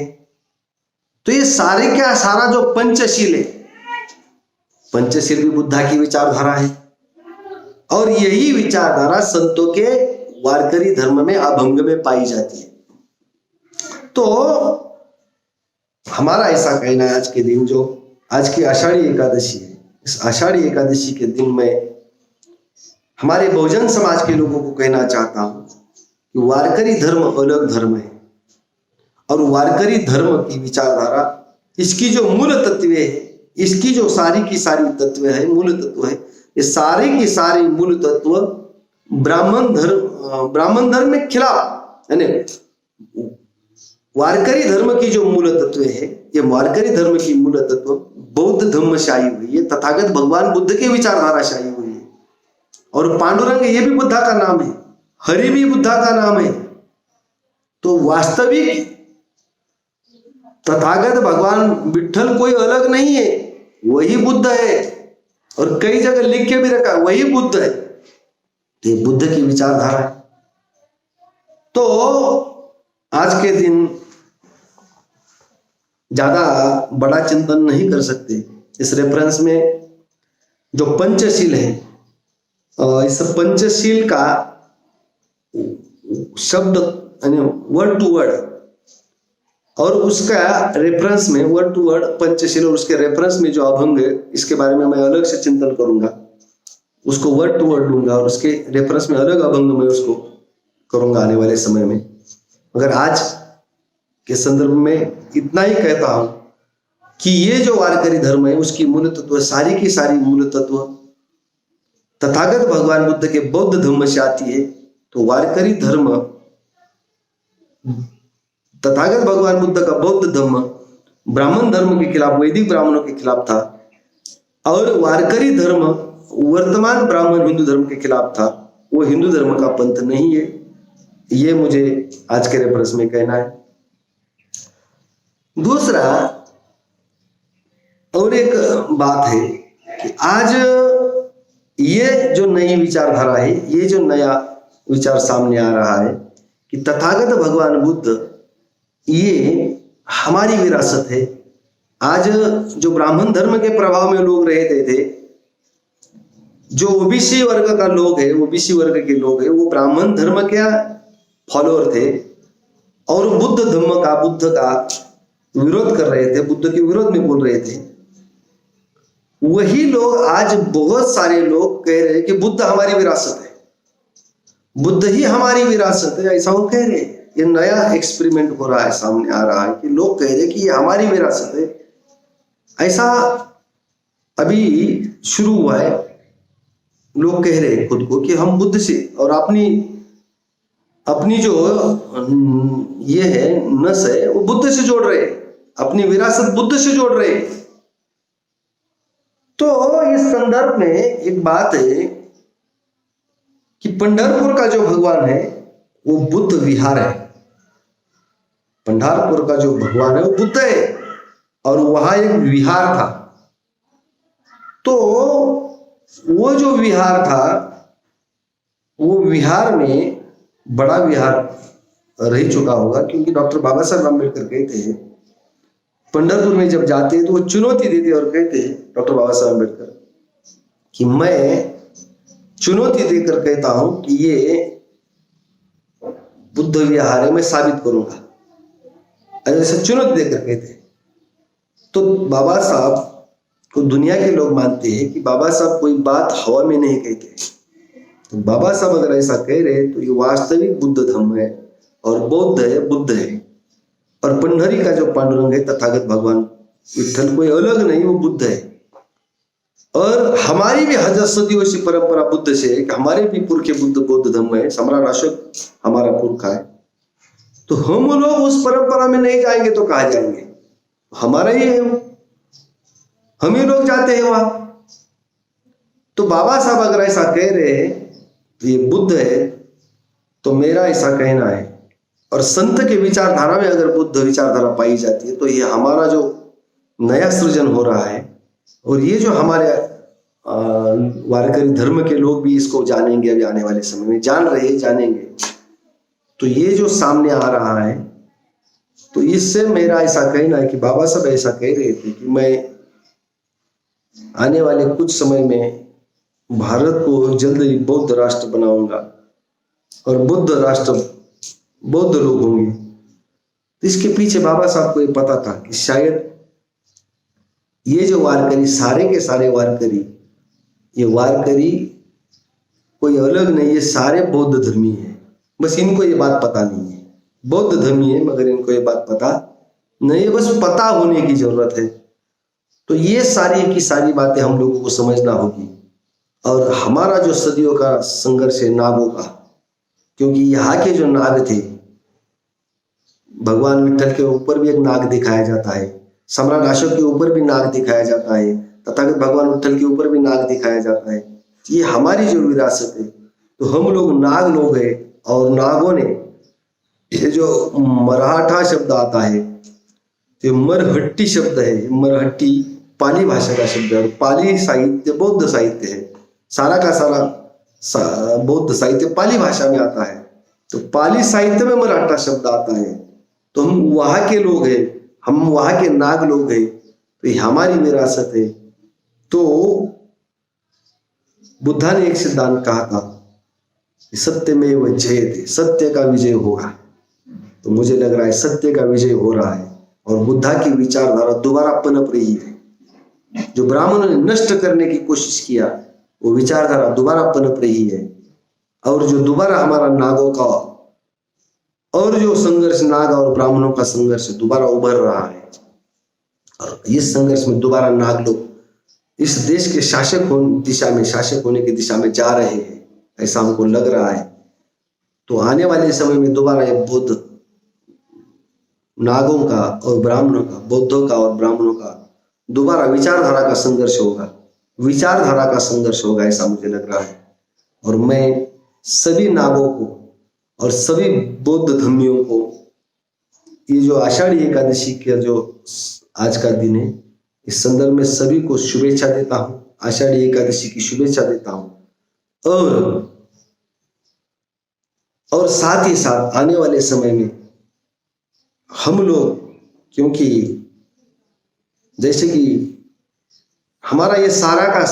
तो ये सारे क्या सारा जो पंचशील है, पंचशील भी बुद्धा की विचारधारा है। और यही विचारधारा संतों के वारकरी धर्म में अभंग में पाई जाती है। तो हमारा ऐसा कहना है आज के दिन, जो आज की आषाढ़ी एकादशी है, इस आषाढ़ी एकादशी के दिन में हमारे बहुजन समाज के लोगों को कहना चाहता हूं कि वारकरी धर्म अलग धर्म है। और वारकरी धर्म की विचारधारा, इसकी जो मूल तत्व है, इसकी जो सारी की सारी तत्व है, मूल तत्व है, ये सारे की सारी मूल तत्व ब्राह्मण धर्म में खिलाफ, यानी वारकरी धर्म की जो मूल तत्व है, ये वारकरी धर्म की मूल तत्व बौद्ध धम्मशाही हुई है, तथागत भगवान बुद्ध के विचारधाराशाही हुई है। और पांडुरंग ये भी बुद्धा का नाम है, हरि भी बुद्धा का नाम है। तो वास्तविक तथागत भगवान विठ्ठल कोई अलग नहीं है, वही बुद्ध है। और कई जगह लिख के भी रखा वही बुद्ध है, ये बुद्ध की विचारधारा है। तो आज के दिन ज्यादा बड़ा चिंतन नहीं कर सकते। इस रेफरेंस में जो पंचशील है, इस पंचशील का शब्द यानी वर्ड टू वर्ड और उसका रेफरेंस में वर्ड टू वर्ड पंचशील और उसके रेफरेंस में जो अभंग है, इसके बारे में मैं अलग से चिंतन करूंगा, उसको वर्ड टू वर्ड लूंगा और उसके रेफरेंस में अलग अभंग में उसको करूंगा आने वाले समय में। मगर आज के संदर्भ में इतना ही कहता हूं कि ये जो वारकरी धर्म है उसकी मूल तत्व, सारी की सारी मूल तत्व तथागत भगवान बुद्ध के बौद्ध धर्म से आती है। तो वारकरी धर्म, तथागत भगवान बुद्ध का बौद्ध धर्म ब्राह्मण धर्म के खिलाफ, वैदिक ब्राह्मणों के खिलाफ था, और वारकरी धर्म वर्तमान ब्राह्मण हिंदू धर्म के खिलाफ था। वो हिंदू धर्म का पंथ नहीं है, ये मुझे आज के रेफरेंस में कहना है। दूसरा और एक बात है कि आज ये जो नई विचारधारा है, ये जो नया विचार सामने आ रहा है कि तथागत भगवान बुद्ध ये हमारी विरासत है। आज जो ब्राह्मण धर्म के प्रभाव में लोग रहते थे, जो ओबीसी वर्ग का लोग है, ओबीसी वर्ग के लोग है, वो ब्राह्मण धर्म के फॉलोअर थे और बुद्ध धर्म का, बुद्ध का विरोध कर रहे थे, बुद्ध के विरोध में बोल रहे थे। वही लोग आज बहुत सारे लोग कह रहे हैं कि बुद्ध हमारी विरासत है, बुद्ध ही हमारी विरासत है, ऐसा वो कह रहे हैं। ये नया एक्सपेरिमेंट हो रहा है, सामने आ रहा है कि लोग कह रहे हैं कि ये हमारी विरासत है। ऐसा अभी शुरू हुआ है, लोग कह रहे हैं खुद को कि हम बुद्ध से और अपनी जो ये है नस है वो बुद्ध से जोड़ रहे हैं, अपनी विरासत बुद्ध से जोड़ रहे हैं। तो इस संदर्भ में एक बात है कि पंढरपुर का जो भगवान है वो बुद्ध विहार है। पंढरपुर का जो भगवान है वो बुद्ध है और वहां एक विहार था। तो वो जो विहार था, वो विहार में बड़ा विहार रह चुका होगा, क्योंकि डॉक्टर बाबा साहब अम्बेडकर कहते हैं पंढरपुर में जब जाते हैं तो वो चुनौती देते और कहते हैं डॉक्टर बाबा साहब अम्बेडकर कि मैं चुनौती देकर कहता हूं कि ये बुद्ध विहार है, मैं साबित करूंगा, ऐसा चुनौती देकर कहते हैं। तो बाबा साहब को दुनिया के लोग मानते हैं कि बाबा साहब कोई बात हवा में नहीं कहते। तो बाबा साहब अगर ऐसा कह रहे तो ये वास्तविक बुद्ध धर्म है और बौद्ध है, बुद्ध है। और पंढरी का जो पांडुरंग है, तथागत भगवान विठल, कोई अलग नहीं, वो बुद्ध है। और हमारी भी हजार सदियों से परंपरा बुद्ध से है कि हमारे भी पुरखे बुद्ध बौद्ध धर्म है, सम्राट अशोक हमारा पुरखा है। तो हम लोग उस परंपरा में नहीं जाएंगे तो कहाँ जाएंगे? हमारा ही है वो, हम ही लोग जाते हैं वहां। तो बाबा साहब अगर ऐसा कह रहे हैं तो ये बुद्ध है, तो मेरा ऐसा कहना है, और संत के विचारधारा में अगर बुद्ध विचारधारा पाई जाती है तो ये हमारा जो नया सृजन हो रहा है, और ये जो हमारे वारकरी धर्म के लोग भी इसको जानेंगे, अभी आने वाले समय में जान रहे हैं, जानेंगे। तो ये जो सामने आ रहा है, तो इससे मेरा ऐसा कहना है कि बाबा साहब ऐसा कह रहे थे कि मैं आने वाले कुछ समय में भारत को जल्द ही बौद्ध राष्ट्र बनाऊंगा और बुद्ध राष्ट्र, बौद्ध लोग होंगे। तो इसके पीछे बाबा साहब को ये पता था कि शायद ये जो वारकरी, सारे के सारे वारकरी, ये वारकरी कोई अलग नहीं, ये सारे बौद्ध धर्मी है। बस इनको ये बात पता नहीं है, बौद्ध धर्मी है मगर इनको ये बात पता नहीं है, बस पता होने की जरूरत है। तो ये सारी की सारी बातें हम लोगों को समझना होगी। और हमारा जो सदियों का संघर्ष है नागों का, क्योंकि यहाँ के जो नाग थे, भगवान विठल के ऊपर भी एक नाग दिखाया जाता है, सम्राट अशोक के ऊपर भी नाग दिखाया जाता है, तथागत भगवान विठल के ऊपर भी नाग दिखाया जाता है। ये हमारी जो विरासत है। तो हम लोग नाग लोग हैं, और नागों ने, ये जो मराठा शब्द आता है, ये मरहट्टी शब्द है, मरहट्टी पाली भाषा का शब्द है, और पाली साहित्य बौद्ध साहित्य है, सारा का सारा बौद्ध साहित्य पाली भाषा में आता है। तो पाली साहित्य में मराठा शब्द आता है। तो हम वहां के लोग हैं, हम वहां के नाग लोग हैं, तो ये हमारी विरासत है। तो बुद्धा ने एक सिद्धांत कहा था, सत्य में वह जयते, सत्य का विजय होगा। तो मुझे लग रहा है सत्य का विजय हो रहा है और बुद्धा की विचारधारा दोबारा पनप रही है। जो ब्राह्मणों ने नष्ट करने की कोशिश किया वो विचारधारा दोबारा पनप रही है और जो दोबारा हमारा नागों का और जो संघर्ष नाग और ब्राह्मणों का संघर्ष दोबारा उभर रहा है और इस संघर्ष में दोबारा नाग लोग इस देश के शासक होने की दिशा में जा रहे हैं, ऐसा हमको लग रहा है। तो आने वाले समय में दोबारा ये बौद्ध नागों का और ब्राह्मणों का, बौद्धों का और ब्राह्मणों का दोबारा विचारधारा का संघर्ष होगा, ऐसा मुझे लग रहा है। और मैं सभी नागों को और सभी बौद्ध धर्मियों को ये जो आषाढ़ी एकादशी का जो आज का दिन है, इस संदर्भ में सभी को शुभेच्छा देता हूँ, आषाढ़ी एकादशी की शुभेच्छा देता हूँ। और साथ ही साथ आने वाले समय में हम लोग, क्योंकि जैसे कि हमारा ये सारा का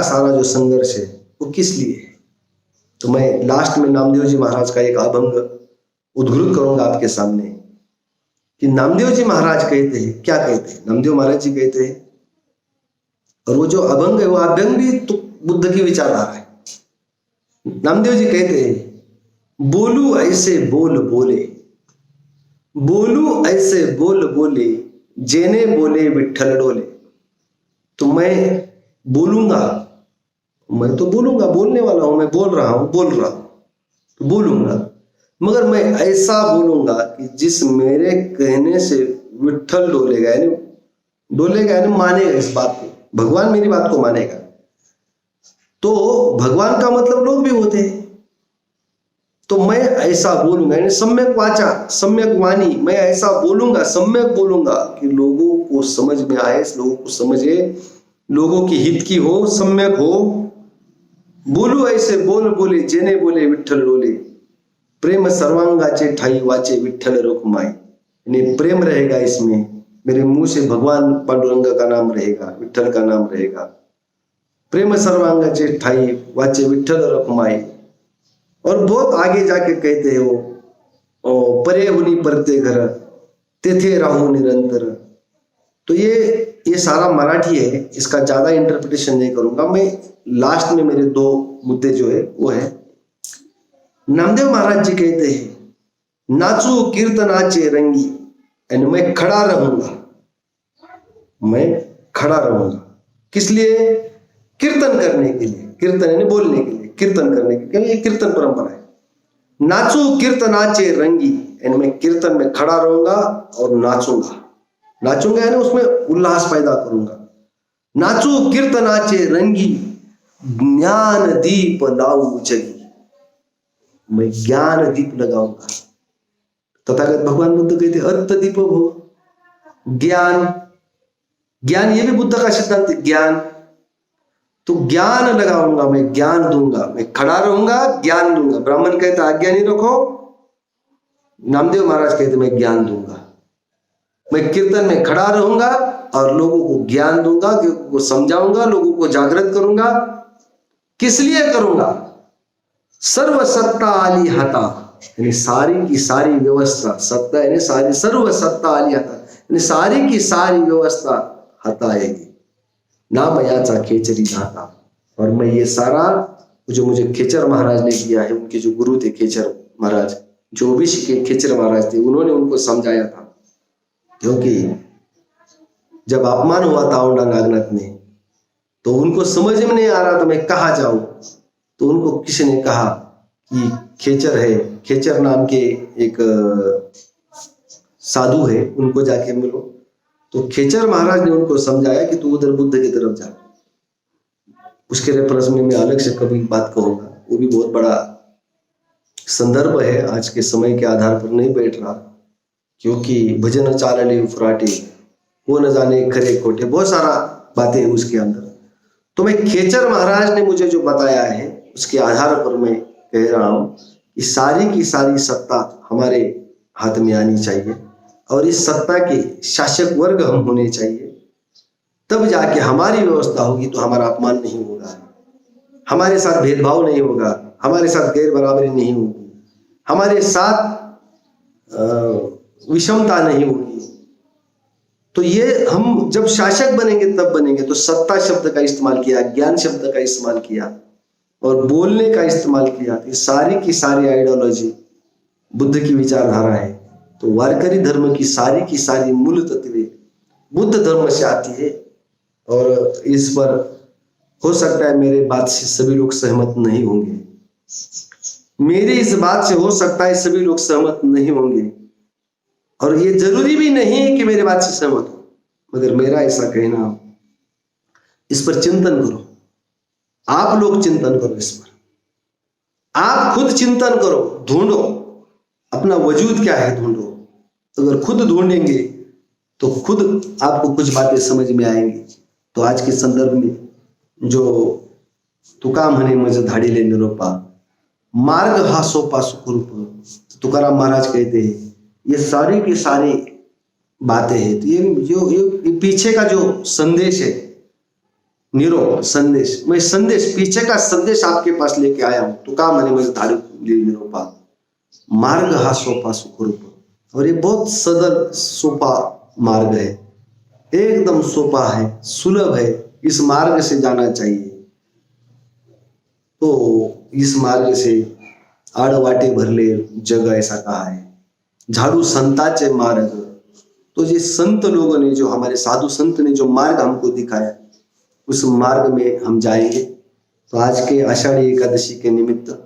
सारा जो संघर्ष है वो किस लिए है, तो मैं लास्ट में नामदेव जी महाराज का एक अभंग उद्धृत करूंगा आपके सामने कि नामदेव जी महाराज कहते हैं, क्या कहते हैं नामदेव महाराज जी कहते हैं, और वो जो अभंग है वो अभंग भी तो बुद्ध की विचारधारा है। नामदेव जी कहते हैं, बोलू ऐसे बोल बोले जेने बोले विठ्ठल डोले। तो मैं तो बोलूंगा, बोलने वाला हूं, मैं बोल रहा हूं तो बोलूंगा, मगर मैं ऐसा बोलूंगा कि जिस मेरे कहने से विठ्ठल डोलेगा यानी मानेगा इस बात को, भगवान मेरी बात को मानेगा। तो भगवान का मतलब लोग भी होते हैं, तो मैं ऐसा बोलूंगा यानी सम्यक वाचा सम्यक वाणी, मैं ऐसा बोलूंगा, सम्यक बोलूंगा कि लोगों को समझ में आए, लोगों को समझे, लोगों की हित की हो, सम्यक हो। बोलू ऐसे बोले जेने बोले विठ्ठल डोले, प्रेम सर्वांगाचे ठाई वाचे विठ्ठल रुक्माई। यानी प्रेम रहेगा इसमें, मेरे मुंह से भगवान पांडुरंग का नाम रहेगा, विठ्ठल का नाम रहेगा। प्रेम सर्वांगाचे ठाई वाचे विठ्ठल रुक्माई। और बहुत आगे जाके कहते हैं वो परे हुनी परते घर तेथे राहु निरंतर। तो ये सारा मराठी है, इसका ज्यादा इंटरप्रिटेशन नहीं करूंगा मैं। लास्ट में मेरे 2 मुद्दे जो है वो है, नामदेव महाराज जी कहते हैं, नाचू कीर्तनाचे रंगी, यानी मैं खड़ा रहूंगा। किस लिए? कीर्तन करने के लिए, कीर्तन यानी बोलने के लिए, कीर्तन करने के लिए, ये कीर्तन परंपरा है। नाचू कीर्तनाचे रंगी, यानी मैं कीर्तन में खड़ा रहूंगा और नाचूंगा यानी उसमें उल्लास पैदा करूंगा। नाचू कीर्तनाचे रंगी, ज्ञान दीप लाऊ जगी, मैं ज्ञान दीप लगाऊंगा। तथागत भगवान बुद्ध कहते अत्त दीप भो, ज्ञान ये भी बुद्ध का सिद्धांत है, ज्ञान। तो ज्ञान लगाऊंगा, मैं ज्ञान दूंगा, मैं खड़ा रहूंगा, ज्ञान दूंगा। ब्राह्मण कहता आज्ञा नहीं रखो, नामदेव महाराज कहते मैं ज्ञान दूंगा। मैं कीर्तन में खड़ा रहूंगा और लोगों को ज्ञान दूंगा, लोगों को समझाऊंगा, लोगों को जागृत करूंगा। किस लिए करूंगा? सर्व सत्ता आली हता, यानी सारी की सारी व्यवस्था, सत्ता यानी सारी, सर्व सत्ता आली हता यानी सारी की सारी व्यवस्था हताएगी। ना मयाचा खेचरी जाता। और मैं ये सारा जो मुझे खेचर महाराज ने दिया है, उनके जो गुरु थे खेचर महाराज, जो भी खेचर महाराज थे, उन्होंने उनको समझाया था। क्योंकि जब अपमान हुआ था औंढा नागनाथ में, तो उनको समझ में नहीं आ रहा था मैं कहाँ जाऊं। तो उनको किसी ने कहा कि खेचर है, खेचर नाम के एक साधु है, उनको जाके मिलो। तो खेचर महाराज ने उनको समझाया कि तू उधर बुद्ध की तरफ जा। उसके रेफरेंस में मैं अलग से कभी बात कहूंगा, वो भी बहुत बड़ा संदर्भ है, आज के समय के आधार पर नहीं बैठ रहा। क्योंकि भजन चालले फुराटे, वो न जाने खरे खोटे, बहुत सारा बातें है उसके अंदर। तो मैं खेचर महाराज ने मुझे जो बताया है उसके आधार पर मैं कह रहा हूं कि सारी की सारी सत्ता हमारे हाथ में आनी चाहिए और इस सत्ता के शासक वर्ग हम होने चाहिए। तब जाके हमारी व्यवस्था होगी, तो हमारा अपमान नहीं होगा, हमारे साथ भेदभाव नहीं होगा, हमारे साथ गैर बराबरी नहीं होगी। हमारे साथ विषमता नहीं होगी। तो ये हम जब शासक बनेंगे तब बनेंगे। तो सत्ता शब्द का इस्तेमाल किया, ज्ञान शब्द का इस्तेमाल किया और बोलने का इस्तेमाल किया। ये सारी की सारी आइडियोलॉजी बुद्ध की विचारधारा है। तो वारकरी धर्म की सारी मूल तत्वें बुद्ध धर्म से आती है। और इस पर हो सकता है मेरे बात से सभी लोग सहमत नहीं होंगे, मेरी इस बात से हो सकता है सभी लोग सहमत नहीं होंगे, और ये जरूरी भी नहीं है कि मेरे बात से सहमत हो, मगर मेरा ऐसा कहना, इस पर चिंतन करो। आप लोग चिंतन करो इस पर, आप खुद चिंतन करो, ढूंढो अपना वजूद क्या है, ढूंढो। अगर खुद ढूंढेंगे तो खुद आपको कुछ बातें समझ में आएंगी। तो आज के संदर्भ में जो तुका म्हणे मज धाडीले निरोपा, मार्ग हा सोपा सुखरूप, तुकाराम महाराज कहते हैं ये सारी की सारी बातें हैं। तो ये पीछे का जो संदेश है, निरोप संदेश, मैं संदेश पीछे का संदेश आपके पास लेके आया हूं। तुका म्हणे मज धाडीले निरोपा, मार्ग हा सोपा सुखरूप। और ये बहुत सरल सोपा मार्ग है, एकदम सोपा है, सुलभ है, इस मार्ग से जाना चाहिए। तो इस मार्ग से आडवाटे भरले जग ऐसा कहा है, झाड़ू संताचे मार्ग। तो ये संत लोगों ने, जो हमारे साधु संत ने जो मार्ग हमको दिखाया, उस मार्ग में हम जाएंगे। तो आज के आषाढ़ी एकादशी के निमित्त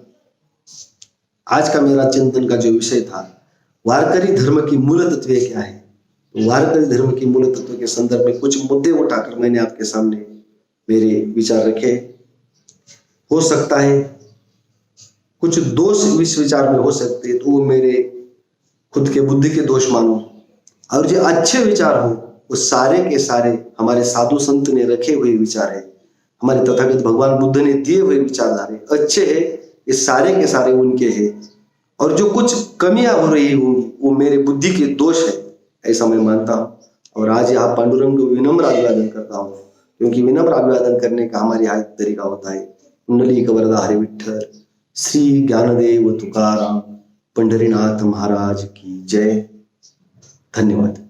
आज का मेरा चिंतन का जो विषय था, वारकरी धर्म की मूल तत्वें क्या है। तो वारकरी धर्म की मूल तत्व के संदर्भ में कुछ मुद्दे उठाकर मैंने आपके सामने मेरे विचार रखे। हो सकता है कुछ दोष इस विचार में हो सकते हैं, तो वो मेरे खुद के बुद्धि के दोष मानो, और जो अच्छे विचार हो वो सारे के सारे हमारे साधु संत ने रखे हुए विचार है, हमारे तथागत भगवान बुद्ध ने दिए हुए विचारधारे अच्छे हैं, ये सारे के सारे उनके हैं। और जो कुछ कमियां हो रही होंगी वो मेरे बुद्धि के दोष है, ऐसा मैं मानता हूँ। और आज यहाँ पांडुरंग को विनम्र अभिवादन करता हूँ, क्योंकि विनम्र अभिवादन करने का हमारे यहाँ तरीका होता है। कुंडली वरदा हरि विठ्ठल, श्री ज्ञानदेव तुकाराम, पंढरीनाथ महाराज की जय। धन्यवाद।